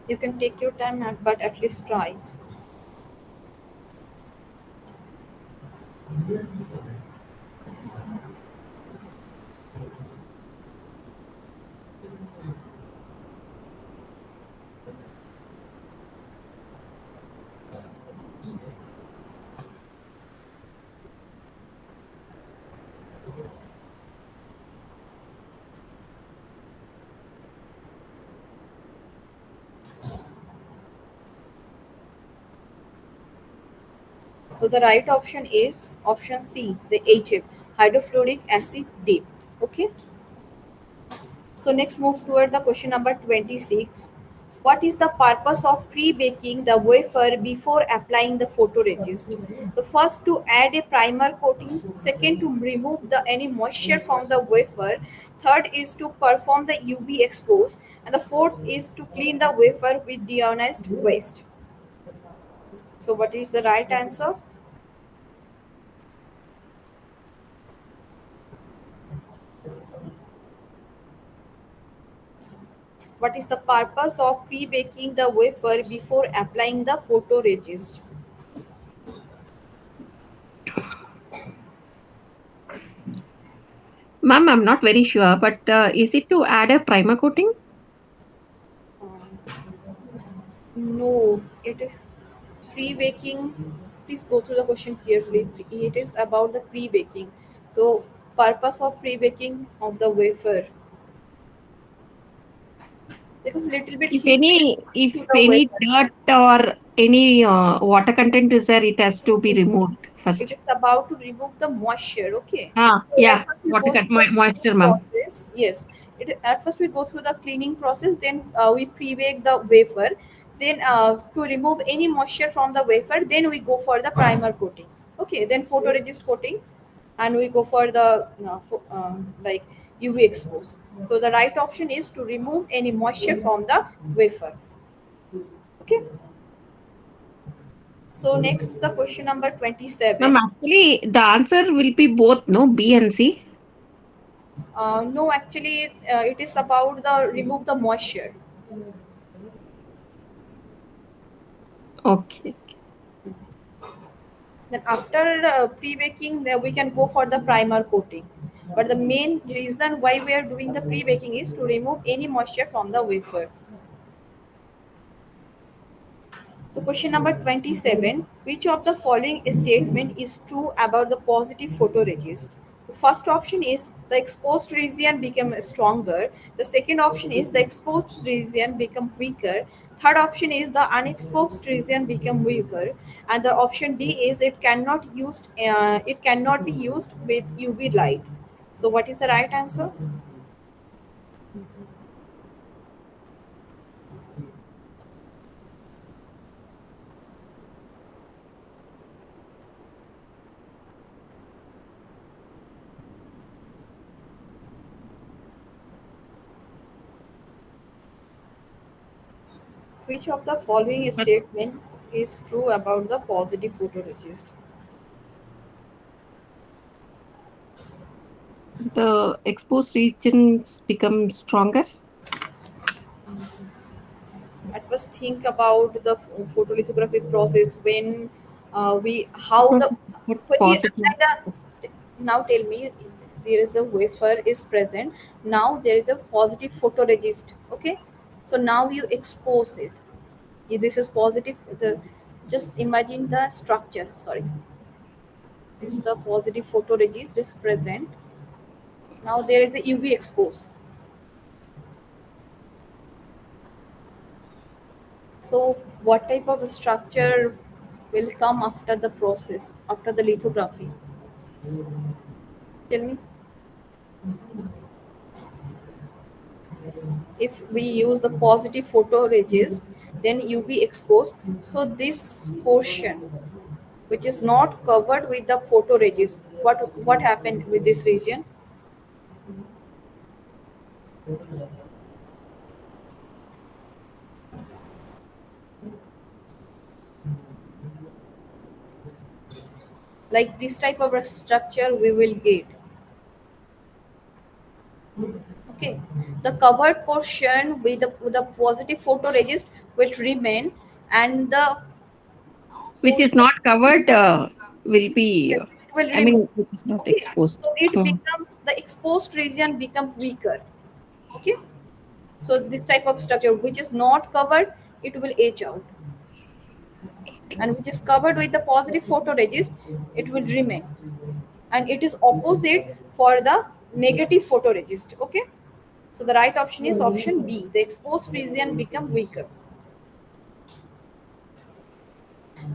You can take your time, but at least try. So the right option is option C, the HF, hydrofluoric acid dip. Okay. So next move toward the question number 26. What is the purpose of pre-baking the wafer before applying the photoresist? The first to add a primer coating, second to remove the any moisture from the wafer, third is to perform the UV expose, and the fourth is to clean the wafer with deionized waste. So what is the right answer? What is the purpose of pre-baking the wafer before applying the photoresist? Ma'am, I'm not very sure, but is it to add a primer coating? No, it is pre-baking. Please go through the question carefully. It is about the pre-baking. So, purpose of pre-baking of the wafer, because little bit If heat will any, come if to the any wafer. dirt or any water content is there, it has to be removed It first. is about to remove the moisture. Okay, Ah, so at yeah, first we water go through the cleaning moisture, ma'am. process. Yes, at first we go through the cleaning process, then we pre-bake the wafer, then to remove any moisture from the wafer, then we go for the primer coating. Okay, then photoresist coating, and we go for the like UV expose. So the right option is to remove any moisture from the wafer. Okay, so next the question number Ma'am, 27. actually, the answer will be both, no? B and C. No, actually, it is about the remove the moisture. Okay. Then after pre-baking, we can go for the primer coating. But the main reason why we are doing the pre-baking is to remove any moisture from the wafer. So question number 27. Which of the following statement is true about the positive photoresist? The first option is the exposed region become stronger. The second option is the exposed region become weaker. Third option is the unexposed region become weaker. And the option D is it cannot be used with UV light. So what is the right answer? Which of the following First, statement is true about the positive photoresist? the exposed regions become stronger. At first think about the photolithography process when we how Because the it's put when we positive. apply the, now tell me, there is a wafer is present, now there is a positive photoresist. Okay, so now you expose it. This is positive, the just imagine the structure. Sorry, this is the positive photoresist is present. Now there is a UV expose. So what type of structure will come after the process, after the lithography? Tell me. If we use the positive photoresist, then UV exposed. So this portion which is not covered with the photoresist, what happened with this region? Like this type of a structure we will get. Okay, the covered portion with the positive photoresist will remain, and the Which is portion, not covered will be, yes, it will I remove. mean, which is not Okay, exposed. so it Hmm. become the exposed region become weaker. Okay, so this type of structure which is not covered, it will age out, and which is covered with the positive photoresist, it will remain, and it is opposite for the negative photoresist. Okay, so the right option is option B, the exposed region become weaker.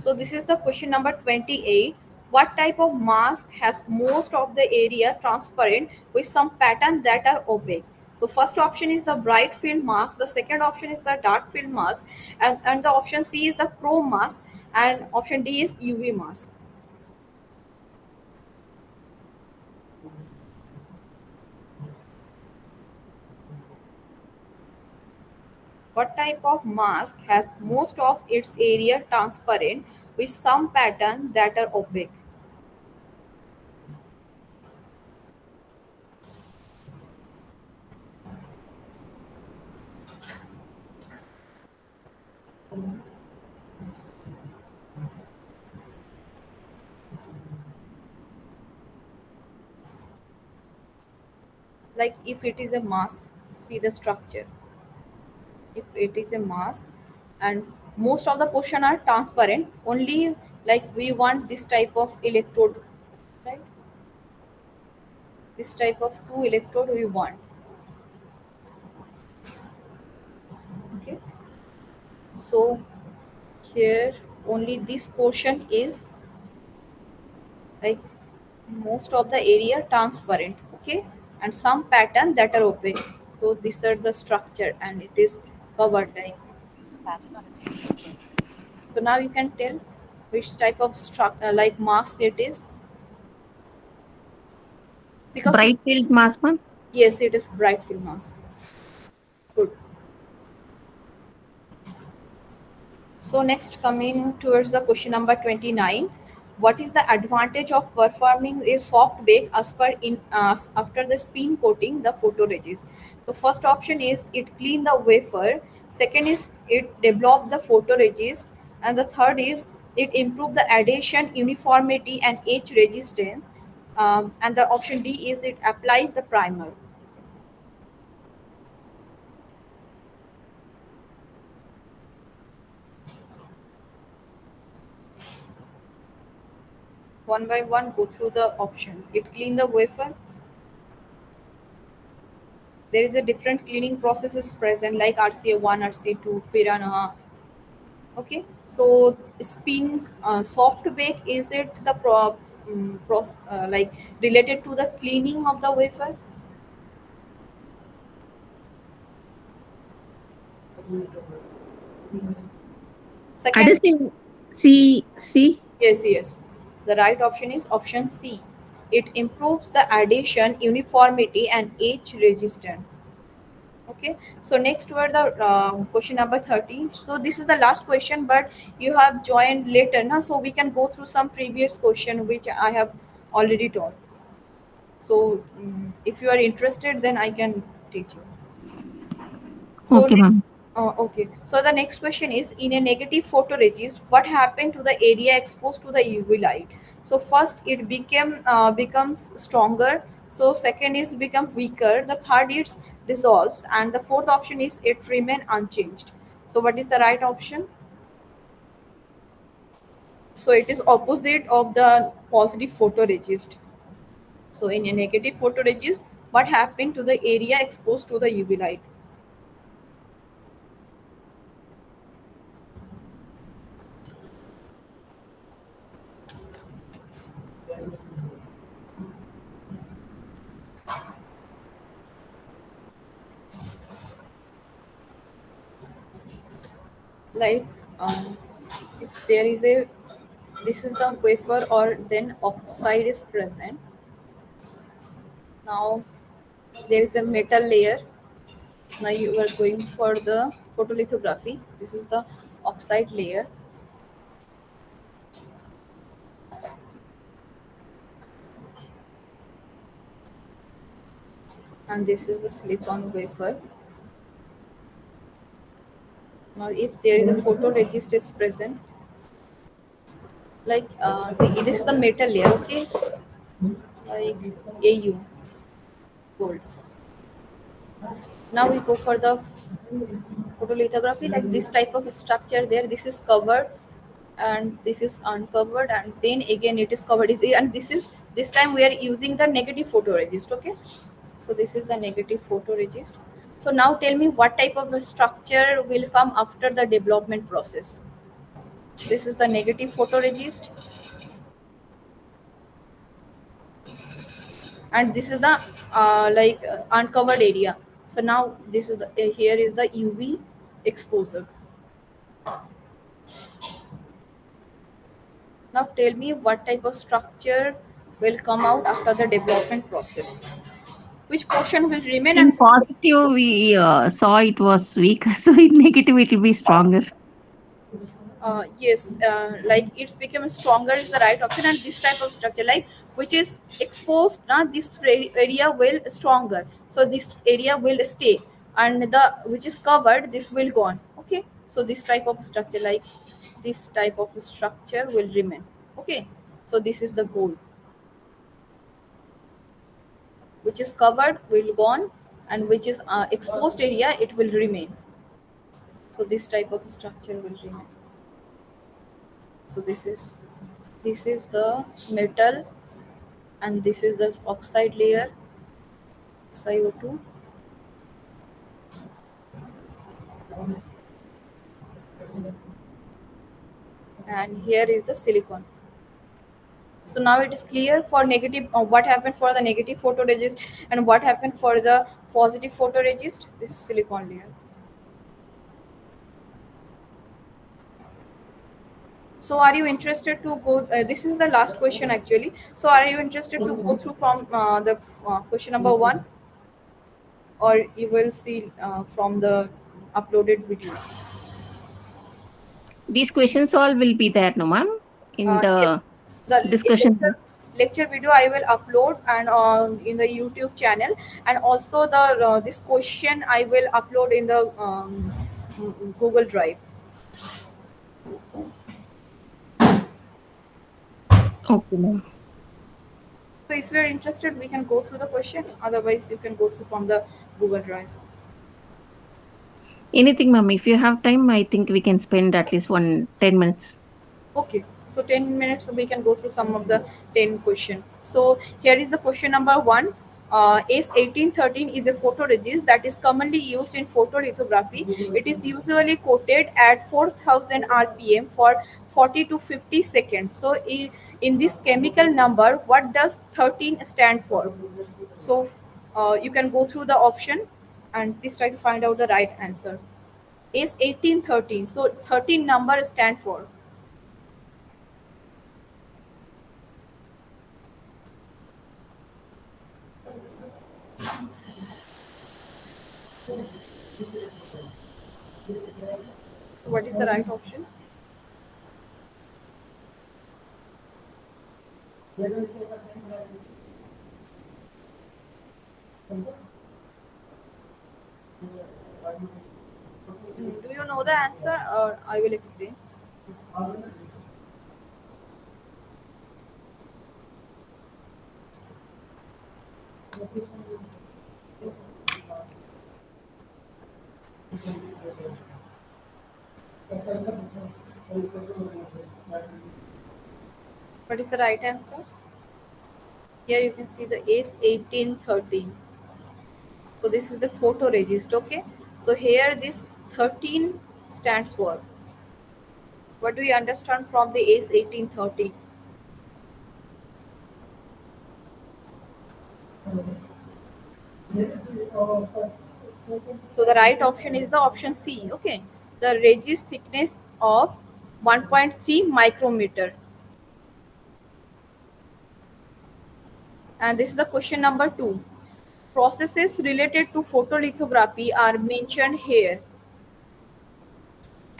So this is the question number 28. What type of mask has most of the area transparent with some pattern that are opaque? So first option is the bright field mask, the second option is the dark field mask, and the option C is the chrome mask, and option D is UV mask. What type of mask has most of its area transparent with some pattern that are opaque? Like if it is a mask, see the structure. If it is a mask and most of the portion are transparent, only like we want this type of electrode, right? This type of two electrode we want. Okay, so here only this portion is like most of the area transparent. Okay, and some pattern that are opaque. So these are the structure and it is covered like. So now you can tell which type of like mask it is, because Bright field mask, ma'am. yes, it is bright field mask. Good. So next, coming towards the question number 29, what is the advantage of performing a soft bake as per in after the spin coating the photoresist? The first option is it clean the wafer. Second is it develop the photoresist, and the third is it improve the adhesion, uniformity, and etch resistance. And the option D is it applies the primer. One by one, go through the option. It clean the wafer. There is a different cleaning processes present like RCA1, RCA2, Piranha. Okay, so spin soft bake, is it the like related to the cleaning of the wafer? Second, Adhesive. C. yes, yes. The right option is option C. It improves the adhesion, uniformity, and etch resistance. Okay, so next were the question number 30. So this is the last question, but you have joined later now, so we can go through some previous question which I have already taught. So if you are interested, then I can teach you. So Okay, next, ma'am. okay. So the next question is, in a negative photoresist, what happened to the area exposed to the UV light? So first, it becomes stronger. So second is become weaker. The third is dissolves, and the fourth option is it remain unchanged. So what is the right option? So it is opposite of the positive photoresist. So in a negative photoresist, what happened to the area exposed to the UV light? Like if there is a, this is the wafer or then oxide is present. Now there is a metal layer. Now you are going for the photolithography. This is the oxide layer, and this is the silicon wafer. Now if there is a photoresist is present, like this is the metal layer, okay, like AU gold. Now we go for the photolithography, like this type of structure there. This is covered and this is uncovered, and then again it is covered. And this time we are using the negative photoresist, okay. So this is the negative photoresist. So now tell me what type of a structure will come after the development process. This is the negative photoresist, and this is the uncovered area. So now this is the, here is the UV exposure. Now tell me what type of structure will come out after the development process. Which portion will remain In and positive, we saw it was weak, so in negative, it will be stronger. yes, like it's become stronger is the right option, and this type of structure, like which is exposed, now this area will stronger. So this area will stay, and the which is covered, this will gone. Okay, so this type of structure, like this type of structure will remain. Okay, so this is the goal. Which is covered will gone, and which is exposed area, it will remain. So this type of structure will remain. So this is the metal, and this is the oxide layer, SiO2, and here is the silicon. So now it is clear for negative, what happened for the negative photoresist and what happened for the positive photoresist. This is silicon layer. So are you interested to go, this is the last question actually. So are you interested to go through from the question number 1, or you will see from the uploaded video? These questions all will be there, no, ma'am, in the Yes, the discussion. lecture video I will upload and in the YouTube channel, and also the this question I will upload in the Google Drive. Okay, ma'am. So if you are interested, we can go through the question. Otherwise, you can go through from the Google Drive. Anything, ma'am. If you have time, I think we can spend at least 10 minutes. Okay, so 10 minutes we can go through some of the 10 question. So here is the question number 1. ACE1813 is a photoresist that is commonly used in photolithography. It is usually coated at 4000 rpm for 40 to 50 seconds. So in this chemical number, what does 13 stand for? So you can go through the option and please try to find out the right answer. ACE1813. So 13 number stand for. What is the right option? Do you know the answer or I will explain? What is the right answer? Here you can see the ACE 1813. So this is the photoresist, okay? So here this 13 stands for. What do you understand from the ACE 1813? So the right option is the option C, okay? the regis thickness of 1.3 micrometer. And this is the question number 2. Processes related to photolithography are mentioned here.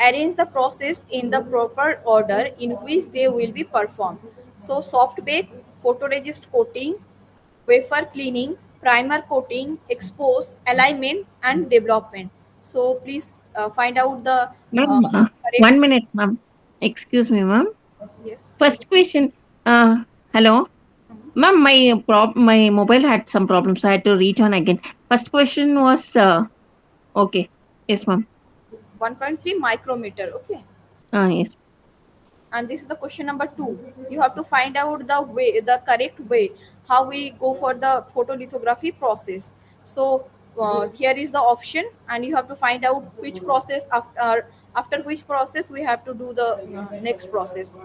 Arrange the process in the proper order in which they will be performed. So soft bake, photoresist coating, wafer cleaning, primer coating, expose, alignment and development. So please find out the Ma'am, correct. 1 minute, ma'am. Excuse me, ma'am. Yes. First question. Hello, Mhm. ma'am. My mobile had some problems, so I had to reach on again. First question was okay. Yes, ma'am. 1.3 micrometer. Okay. Yes. And this is the question number 2. You have to find out the correct way how we go for the photolithography process. So here is the option, and you have to find out which process after which process we have to do the next process.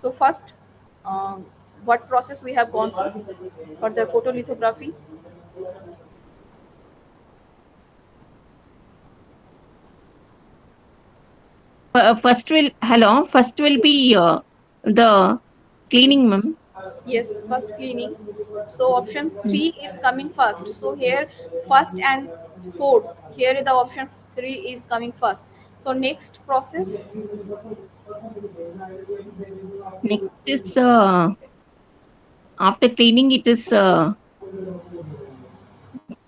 So first, um, what process we have gone through for the photolithography? First will hello. First will be the cleaning, ma'am. Yes, first cleaning. So option 3 is coming first. So here first and fourth. Here the option 3 is coming first. So next process. Next is after cleaning. It is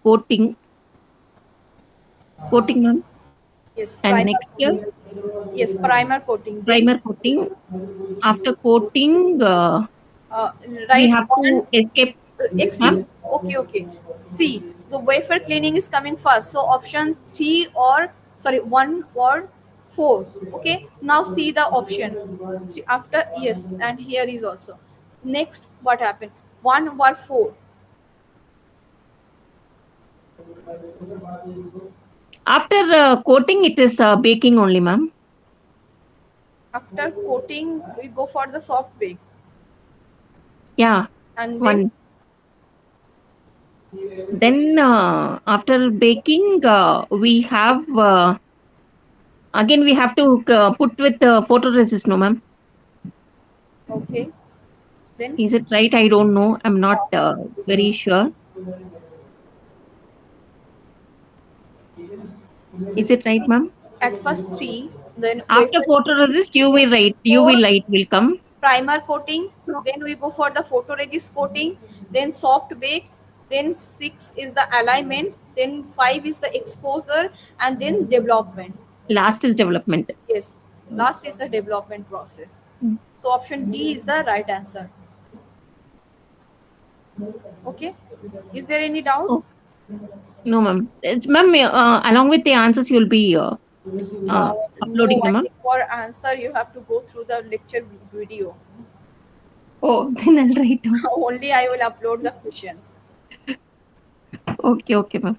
coating, coating, ma'am. Yes, And primer next year, coating. Yes, primer coating. Then primer coating. After coating, uh, we right have on. to escape, Excuse ma'am. me. Okay, okay. See, the wafer cleaning is coming first. So option 3 or sorry 1 or 4. Okay. Now see the option. See, after yes, and here is also. Next, what happened? 1 or 4. After coating, it is baking only, ma'am. After coating, we go for the soft bake, Yeah, and then one. Then after baking, we have again we have to put with photoresist, no, ma'am. okay, then Is it right? I don't know. I'm not uh, very sure. Is it right, ma'am? at first 3, then After wafer photoresist, then UV light, 4 UV light will come. primer coating, So then we go for the photoresist coating, then soft bake, then 6 is the alignment, then 5 is the exposure, and then development. last is development. Yes, last is the development process. Mm. So option D is the right answer. Okay, is there any doubt? Oh no, ma'am. It's ma'am. Along with the answers, you'll be uh, uploading no, I them, ma'am. think for answer you have to go through the lecture video. Oh, then I'll write down. Only I will upload the question. Okay, okay, ma'am.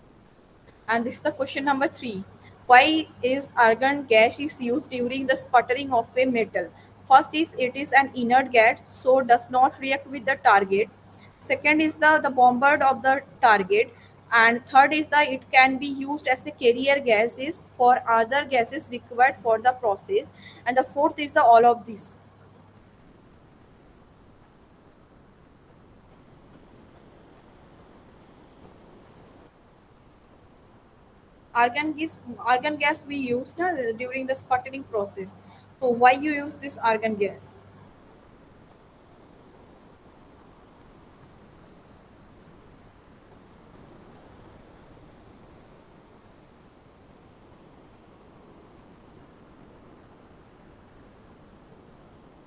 And this is the question number 3. Why is argon gas is used during the sputtering of a metal? First is it is an inert gas, so does not react with the target. Second is the bombard of the target. And third is that it can be used as a carrier gases for other gases required for the process. And the fourth is the all of this. Argon gas we use na, during the sputtering process. So why you use this argon gas?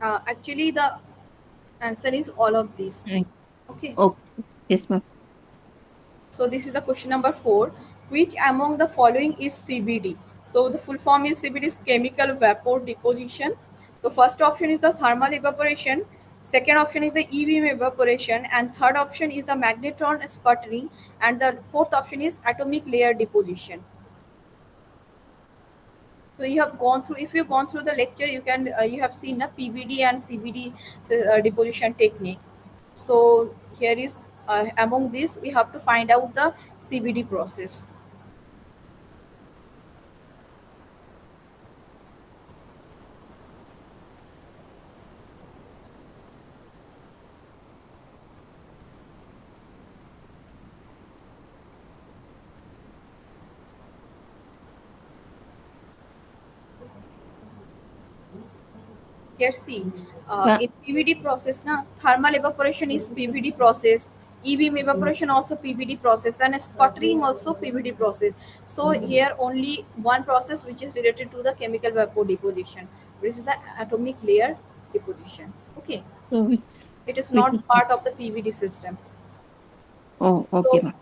Actually, the answer is all of these. Right. Okay. Okay. Yes, ma'am. So this is the question number 4. Which among the following is CBD? So the full form is CBD is chemical vapor deposition. So first option is the thermal evaporation. Second option is the EBM evaporation, and third option is the magnetron sputtering, and the fourth option is atomic layer deposition. So you have gone through. If you've gone through the lecture, you have seen the PVD and CVD deposition technique. So here is among these we have to find out the CVD process. Here see, Yeah. in PVD process na, thermal evaporation is PVD process, E-beam evaporation also PVD process, and sputtering also PVD process. So here only one process which is related to the chemical vapor deposition, which is the atomic layer deposition. Okay, So it is which is not part of the PVD system. oh, okay, So ma'am.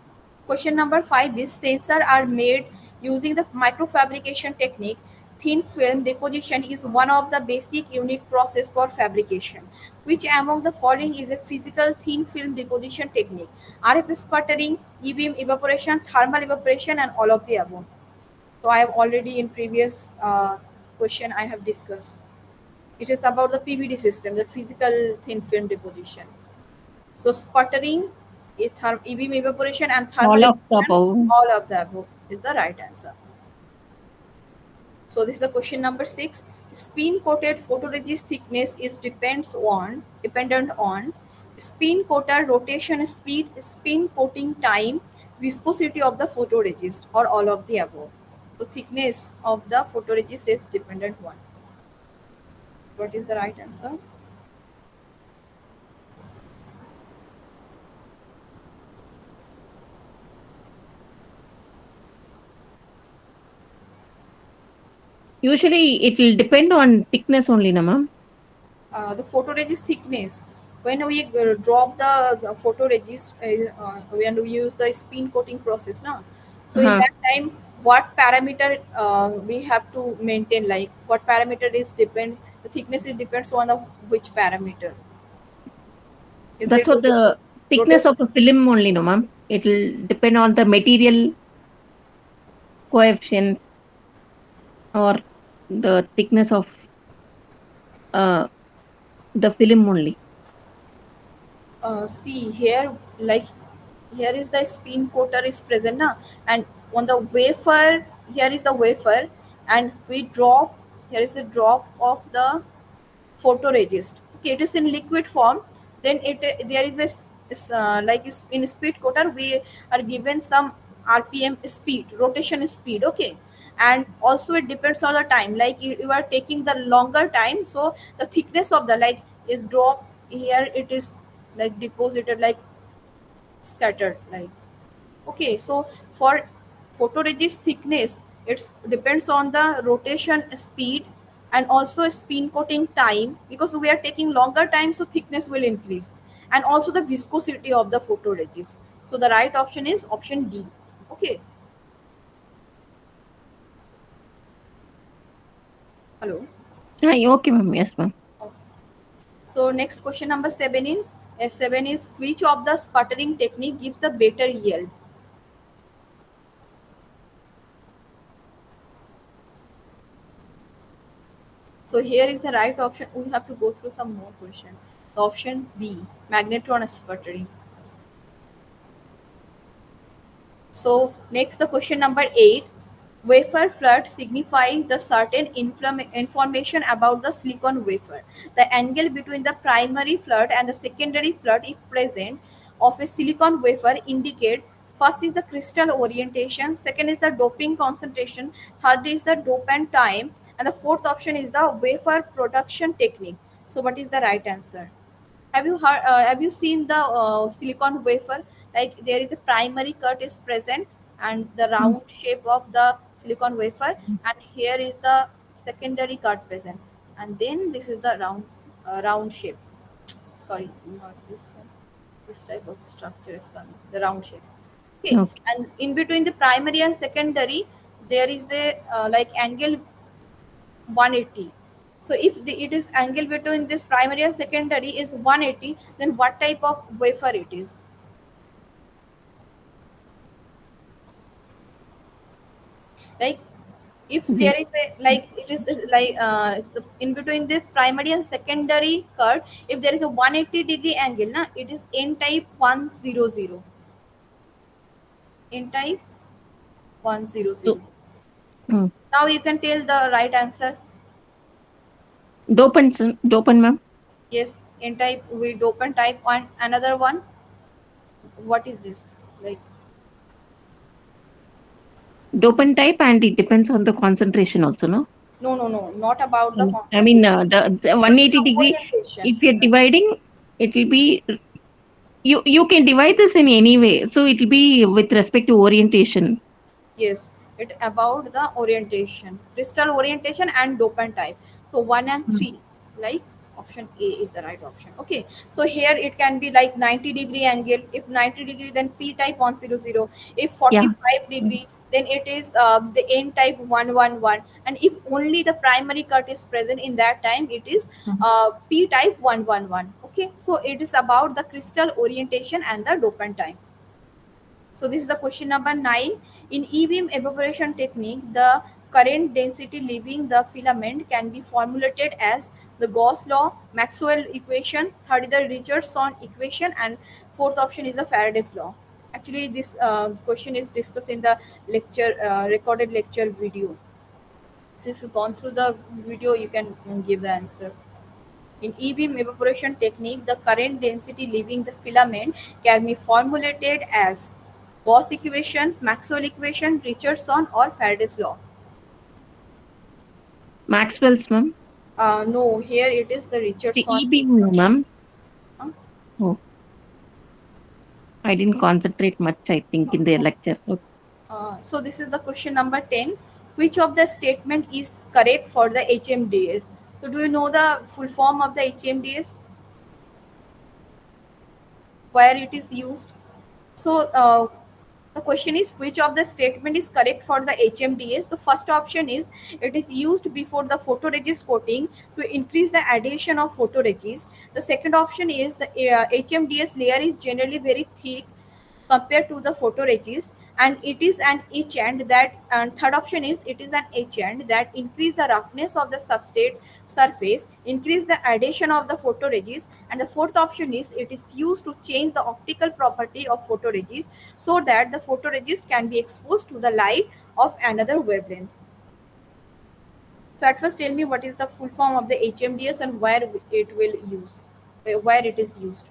question number 5 is sensors are made using the microfabrication technique. Thin film deposition is one of the basic unit process for fabrication. Which among the following is a physical thin film deposition technique? RF sputtering, E-beam evaporation, thermal evaporation, and all of the above. So I have already in previous question I have discussed. It is about the PVD system, the physical thin film deposition. So sputtering, E-beam evaporation, and thermal All of the evaporation, above. all of the above is the right answer. So this is the question number 6. Spin coated photoresist thickness is dependent on spin coater rotation speed, spin coating time, viscosity of the photoresist, or all of the above. So thickness of the photoresist is dependent one. What is the right answer? Usually, it will depend on thickness only, na, ma'am. The photoresist thickness. When we drop the photoresist, when we use the spin coating process, now, so in Uh-huh. that time, what parameter we have to maintain? Like what parameter is depends. The thickness it depends on the which parameter. Is That's it what the thickness rotation? of the film only, no, ma'am. It will depend on the material coefficient or the thickness of uh, the film only. See here, like here is the spin coater is present now, and on the wafer here is the wafer, and we drop here is the drop of the photoresist. Okay, it is in liquid form. Then there is a in speed coater we are given some RPM speed, rotation speed. Okay, and also it depends on the time. Like you are taking the longer time, so the thickness of the like is drop here. It is like deposited like scattered like. Okay, so for photoresist thickness, it depends on the rotation speed and also spin coating time, because we are taking longer time, so thickness will increase, and also the viscosity of the photoresist. So the right option is option D. Okay, hello. Ah, okay, ma'am. Yes, ma'am. Okay. So next question number 7 in F7 is which of the sputtering technique gives the better yield? So here is the right option. We have to go through some more questions. Option B, magnetron sputtering. So next the question number 8. Wafer flood signifies the certain information about the silicon wafer. The angle between the primary flood and the secondary flood, if present, of a silicon wafer indicate first is the crystal orientation, second is the doping concentration, third is the dopant time, and the fourth option is the wafer production technique. So what is the right answer? Have you heard? Have you seen the silicon wafer? Like there is a primary cut is present and the Mm. round shape of the silicon wafer, and here is the secondary cut present, and then this is the round shape. Sorry, not this one. This type of structure is coming. The round shape. Okay, Okay. and in between the primary and secondary, there is the like angle 180. So if it is angle between this primary and secondary is 180, then what type of wafer it is? Like if Zero. there is a like it is like if the, in between the primary and secondary curve, if there is a 180-degree angle, na, it is N type 100. N type So, 100. mm. Now you can tell the right answer. Dopant, ma'am. Yes, N type with open type one. Another one. What is this? Like Dopant type, and it depends on the concentration also, no? No, not about the I mean, concentration. the What is 180 the degree, orientation? if you're dividing, it will be, you can divide this in any way. So it will be with respect to orientation. Yes, it about the orientation, crystal orientation and dopant type. So one and Mm. three, like option A is the right option. Okay, so here it can be like 90-degree angle. If 90-degree, then P type 100. If Yeah. 45 Mm. degree, then it is the N type 111. And if only the primary cut is present in that time, it is Mm. P type 111. Okay, so it is about the crystal orientation and the dopant time. So this is the question number 9. In E-beam evaporation technique, the current density leaving the filament can be formulated as the Gauss law, Maxwell equation, third is the Richardson equation, and fourth option is the Faraday's law. Actually, this question is discussed in the lecture, recorded lecture video. So if you've gone through the video, you can give the answer. In E-beam evaporation technique, the current density leaving the filament can be formulated as Gauss equation, Maxwell equation, Richardson, or Faraday's law. Maxwell's, ma'am. No, here it is the The Richardson E-beam, no, equation. ma'am. Huh? Oh, I didn't concentrate much, I think, in the lecture. Okay. So this is the question number 10. Which of the statement is correct for the HMDS? So do you know the full form of the HMDS? Where it is used? So the question is which of the statement is correct for the HMDS? The first option is it is used before the photoresist coating to increase the adhesion of photoresist. The second option is the HMDS layer is generally very thick compared to the photoresist, and it is an etchant that, and third option is it is an etchant that increase the roughness of the substrate surface, increase the adhesion of the photoresist, and the fourth option is it is used to change the optical property of photoresist so that the photoresist can be exposed to the light of another wavelength. So at first tell me what is the full form of the HMDS and where it will use, where it is used.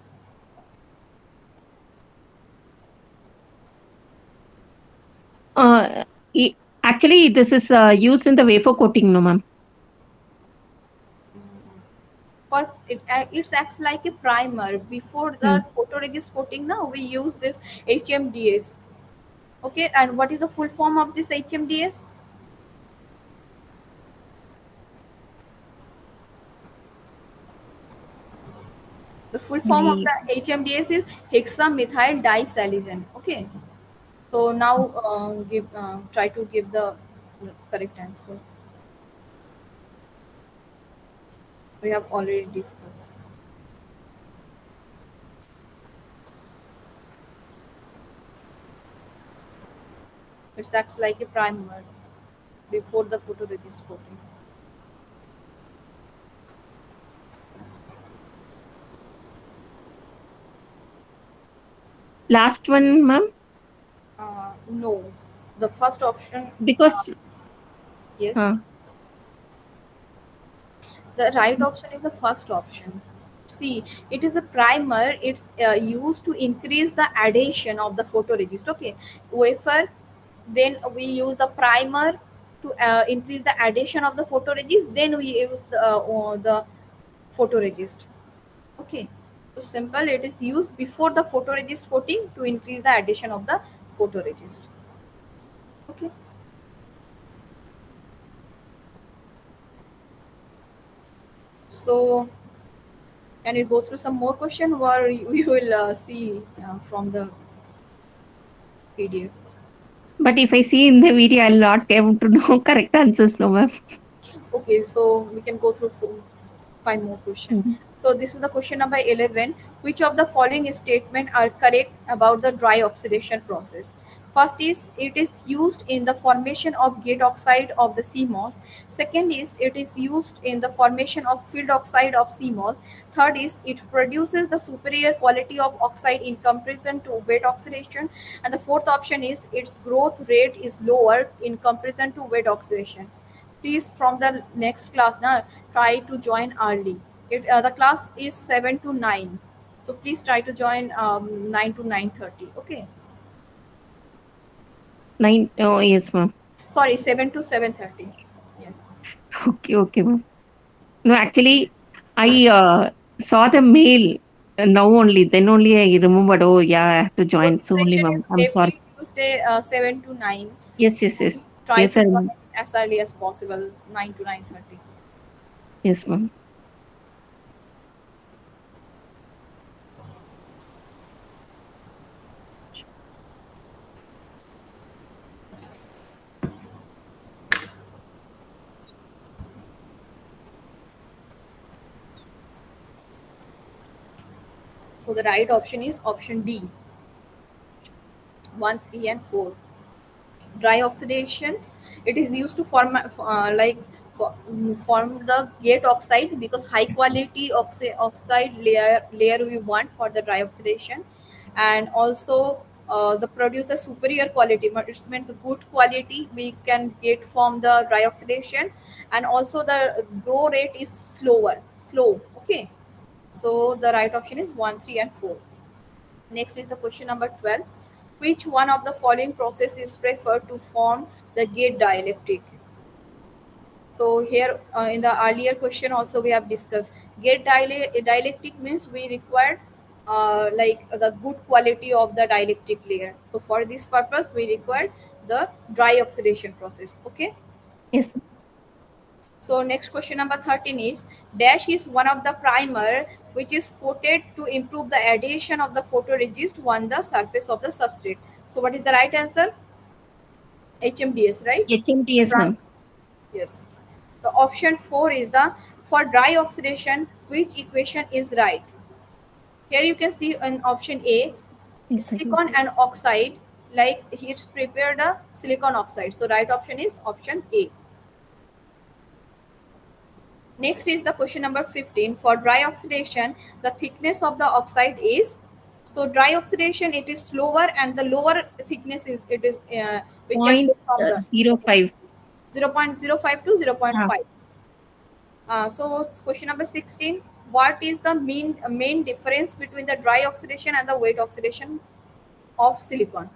Uh, e- Actually, this is used in the wafer coating, no, ma'am. For it acts like a primer before the Mm. photoresist coating. Now we use this HMDS. Okay, and what is the full form of this HMDS? The full form of The the HMDS is hexamethyl disilicon. Okay, so now give try to give the correct answer. We have already discussed. It acts like a primer before the photoresist coating. last one, ma'am, No, the first option. because Yes. uh, The right option is the first option. See, it is a primer. It's used to increase the adhesion of the photoresist. Okay, wafer. Then we use the primer to increase the adhesion of the photoresist. Then we use the photoresist. Okay, so simple. It is used before the photoresist coating to increase the adhesion of the photoresist. Okay. So can we go through some more question, or we will see from the PDF? but if I see in the video, I'll not able to know correct answers, no, ma'am. Okay, so we can go through five more question. Mm. So this is the question number 11. Which of the following statement are correct about the dry oxidation process? First is it is used in the formation of gate oxide of the CMOS. Second is it is used in the formation of field oxide of CMOS. Third is it produces the superior quality of oxide in comparison to wet oxidation. And the fourth option is its growth rate is lower in comparison to wet oxidation. Please from the next class now try to join early. The class is 7 to 9, so please try to join 9 to 9:30. Okay, Nine. Oh, yes, ma'am. sorry, 7 to 7:30. Yes. Okay, okay, ma'am. No, actually, I saw the mail now only. Then only I remembered. Oh, yeah, I have to So join. So only, session ma'am. is I'm sorry. every Tuesday, 7 to 9. Yes, yes, So yes. try Yes, to I join remember. as early as possible, 9 to 9:30. Yes, ma'am. So the right option is option D, 1, 3, and 4. Dry oxidation, it is used to form form the gate oxide, because high quality oxide layer we want for the dry oxidation. And also the produce the superior quality, but it means the good quality we can get from the dry oxidation. And also the grow rate is slow. Okay, so the right option is 1, 3, and 4. Next is the question number 12. Which one of the following process is preferred to form the gate dielectric? So here in the earlier question also we have discussed gate dielectric means we require the good quality of the dielectric layer. So for this purpose we require the dry oxidation process. Okay. Yes, So next question number 13 is dash is one of the primer which is coated to improve the adhesion of the photoresist on the surface of the substrate. So what is the right answer? HMDS, right? HMTS, Prim- ma'am. yes. The option 4 is the for dry oxidation, which equation is right? Here you can see in option A, Yes, I do. silicon and oxide, like he's prepared a silicon oxide. So right option is option A. Next is the question number 15. For dry oxidation, the thickness of the oxide is, so dry oxidation it is slower, and the lower thickness is it is we can Point get from the zero 0.05. 0.05 to Ah, 0.5. So question number 16. What is the main difference between the dry oxidation and the wet oxidation of silicon?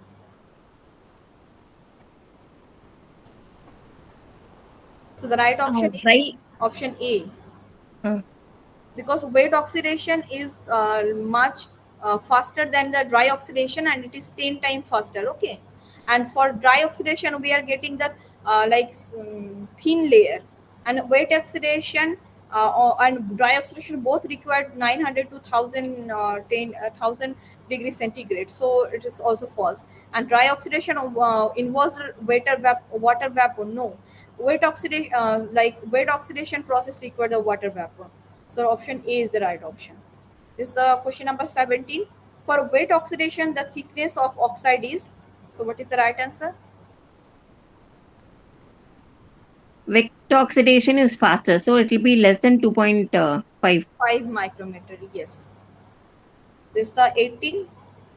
So the right option is dry. option A, Uh, because wet oxidation is much faster than the dry oxidation, and it is 10 times faster. Okay, and for dry oxidation we are getting that thin layer, and wet oxidation and dry oxidation both require 900 to 1000 1000 degrees centigrade, so it is also false. And dry oxidation involves water vapor. No, wet oxidation process require the water vapor. So option A is the right option. This is the question number 17. For wet oxidation, the thickness of oxide is. So what is the right answer? Wet oxidation is faster, so it will be less than 2.5. 5 micrometer. Yes. This is the 18.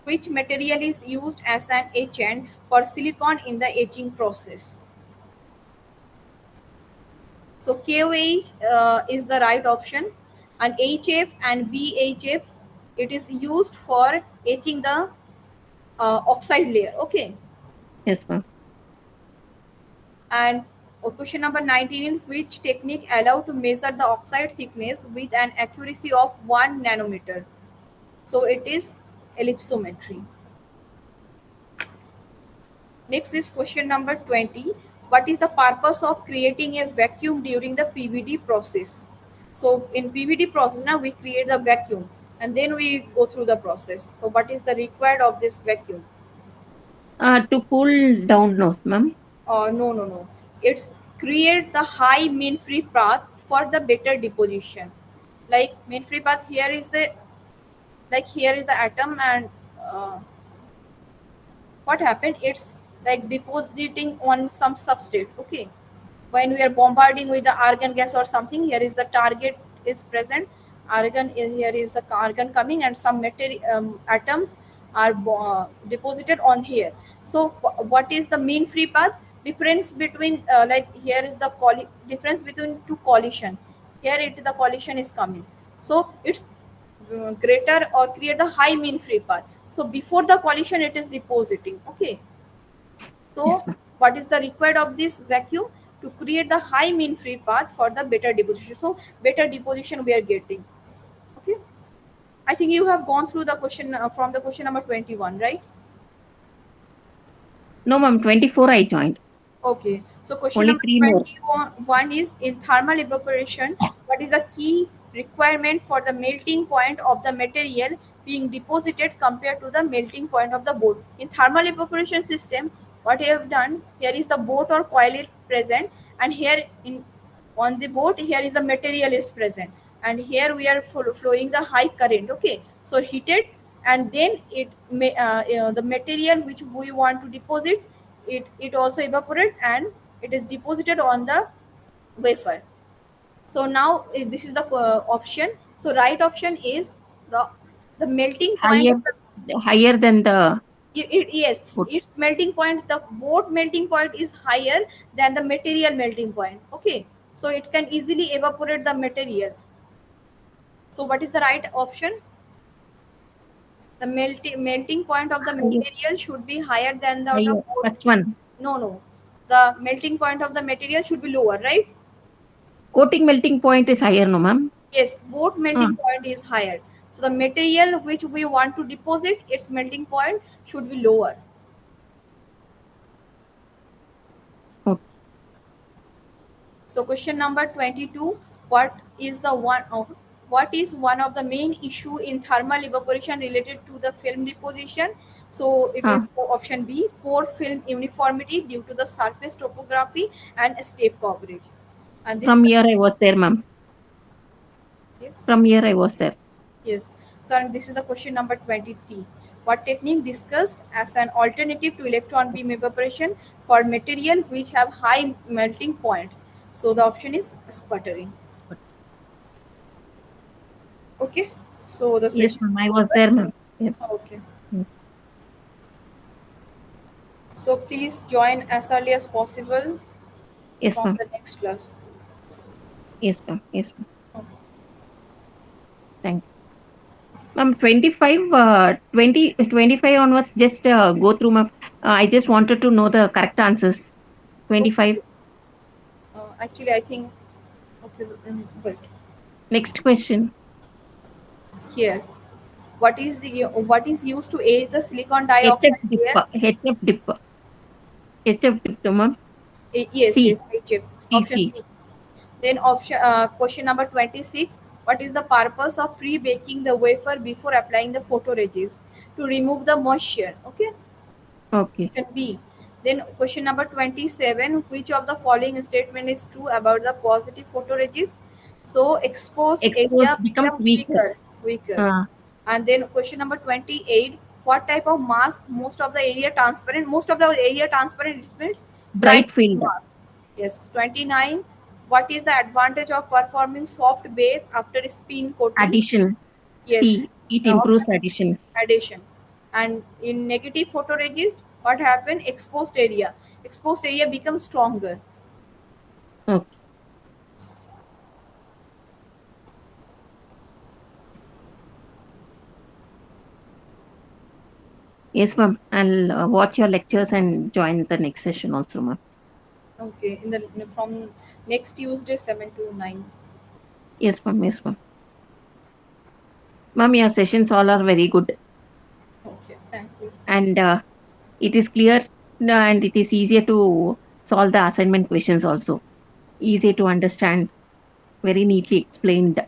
Which material is used as an etchant for silicon in the etching process? So KOH is the right option, and HF and BHF it is used for etching the oxide layer. Okay. Yes, ma'am. And question number 19, which technique allow to measure the oxide thickness with an accuracy of 1 nanometer? So it is ellipsometry. Next is question number 20. What is the purpose of creating a vacuum during the PVD process? So in PVD process now we create the vacuum and then we go through the process. So what is the required of this vacuum? To cool down, no, ma'am. No, no, no. It's create the high mean free path for the better deposition. Like mean free path here is the, like here is the atom, and uh, what happened? It's like depositing on some substrate. Okay, when we are bombarding with the argon gas or something, here is the target is present. Here is the argon coming, and some material atoms are deposited on here. So what is the mean free path? Difference between like here is the difference between two collision. Here it the collision is coming, so it's greater or create the high mean free path. So before the collision it is depositing. Okay, Yes, so ma'am. what is the required of this vacuum? to create the high mean free path for the better deposition. So better deposition we are getting. Okay. I think you have gone through the question from the question number 21, right? No, ma'am, 24 I joined. Okay, so question Only number three more. 21 is in thermal evaporation, what is the key requirement for the melting point of the material being deposited compared to the melting point of the boat? In thermal evaporation system, what you have done, here is the boat or coil is present, and here in on the boat, here is the material is present, and here we are flowing the high current. Okay, so heated, and then it may the material which we want to deposit, it also evaporate and it is deposited on the wafer. So now this is the option. So right option is the melting point Higher, of the higher than the yes, boat. its melting point, the boat melting point is higher than the material melting point. Okay, so it can easily evaporate the material. So what is the right option? The melting point of the Higher, material should be higher than the higher. boat. First one. No, the melting point of the material should be lower, right? Coating melting point is higher, no, ma'am? Yes, both Ah, melting point is higher. So the material which we want to deposit, its melting point should be lower. okay. So question number 22, what is one of the main issue in thermal evaporation related to the film deposition? So it Ah, is the option B, poor film uniformity due to the surface topography and step coverage. And this from here I was there, ma'am. yes. From here I was there. Yes. So and this is the question number 23. What technique discussed as an alternative to electron beam evaporation for material which have high melting points? So the option is sputtering. Okay. So the Yes, session ma'am, I is was over. there, ma'am. Yes, Okay. mm, So please join as early as possible yes, from ma'am. the next class. Yes, ma'am. Yes, ma'am. Okay. Thank you. Ma'am, 25, 25 onwards, just go through, ma'am. I just wanted to know the correct answers. 25. Okay. Actually, I think okay. Wait. Next question. Here, what is used to age the silicon HF dioxide dip. layer? HF dip. HF dip, no, ma'am. Yes, C. yes, HF. C, Option C. C. Then option question number 26. What is the purpose of pre-baking the wafer before applying the photoresist? To remove the moisture. Okay. Okay. Option B. Then question number 27. Which of the following statement is true about the positive photoresist? So exposed Exposed area becomes become weaker. weaker. Uh, And then question number 28. What type of mask most of the area transparent? Most of the area transparent means bright bright field. mask. Yes. 29. What is the advantage of performing soft bake after spin coating? Addition. Yes. C. It Option improves C, addition. addition. And in negative photoresist, what happened? Exposed area. Exposed area becomes stronger. Okay. Yes, ma'am. I'll watch your lectures and join the next session also, ma'am. Okay. In the from next Tuesday 7 to 9. Yes, ma'am. Yes, ma'am. Ma'am, your sessions all are very good, Okay. Thank you. and it is clear, and it is easier to solve the assignment questions also. Easy to understand, very neatly explained.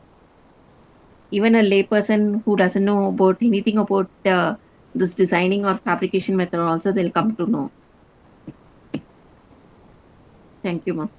Even a layperson who doesn't know about anything about this designing or fabrication method also, they'll come to know. Thank you, ma'am.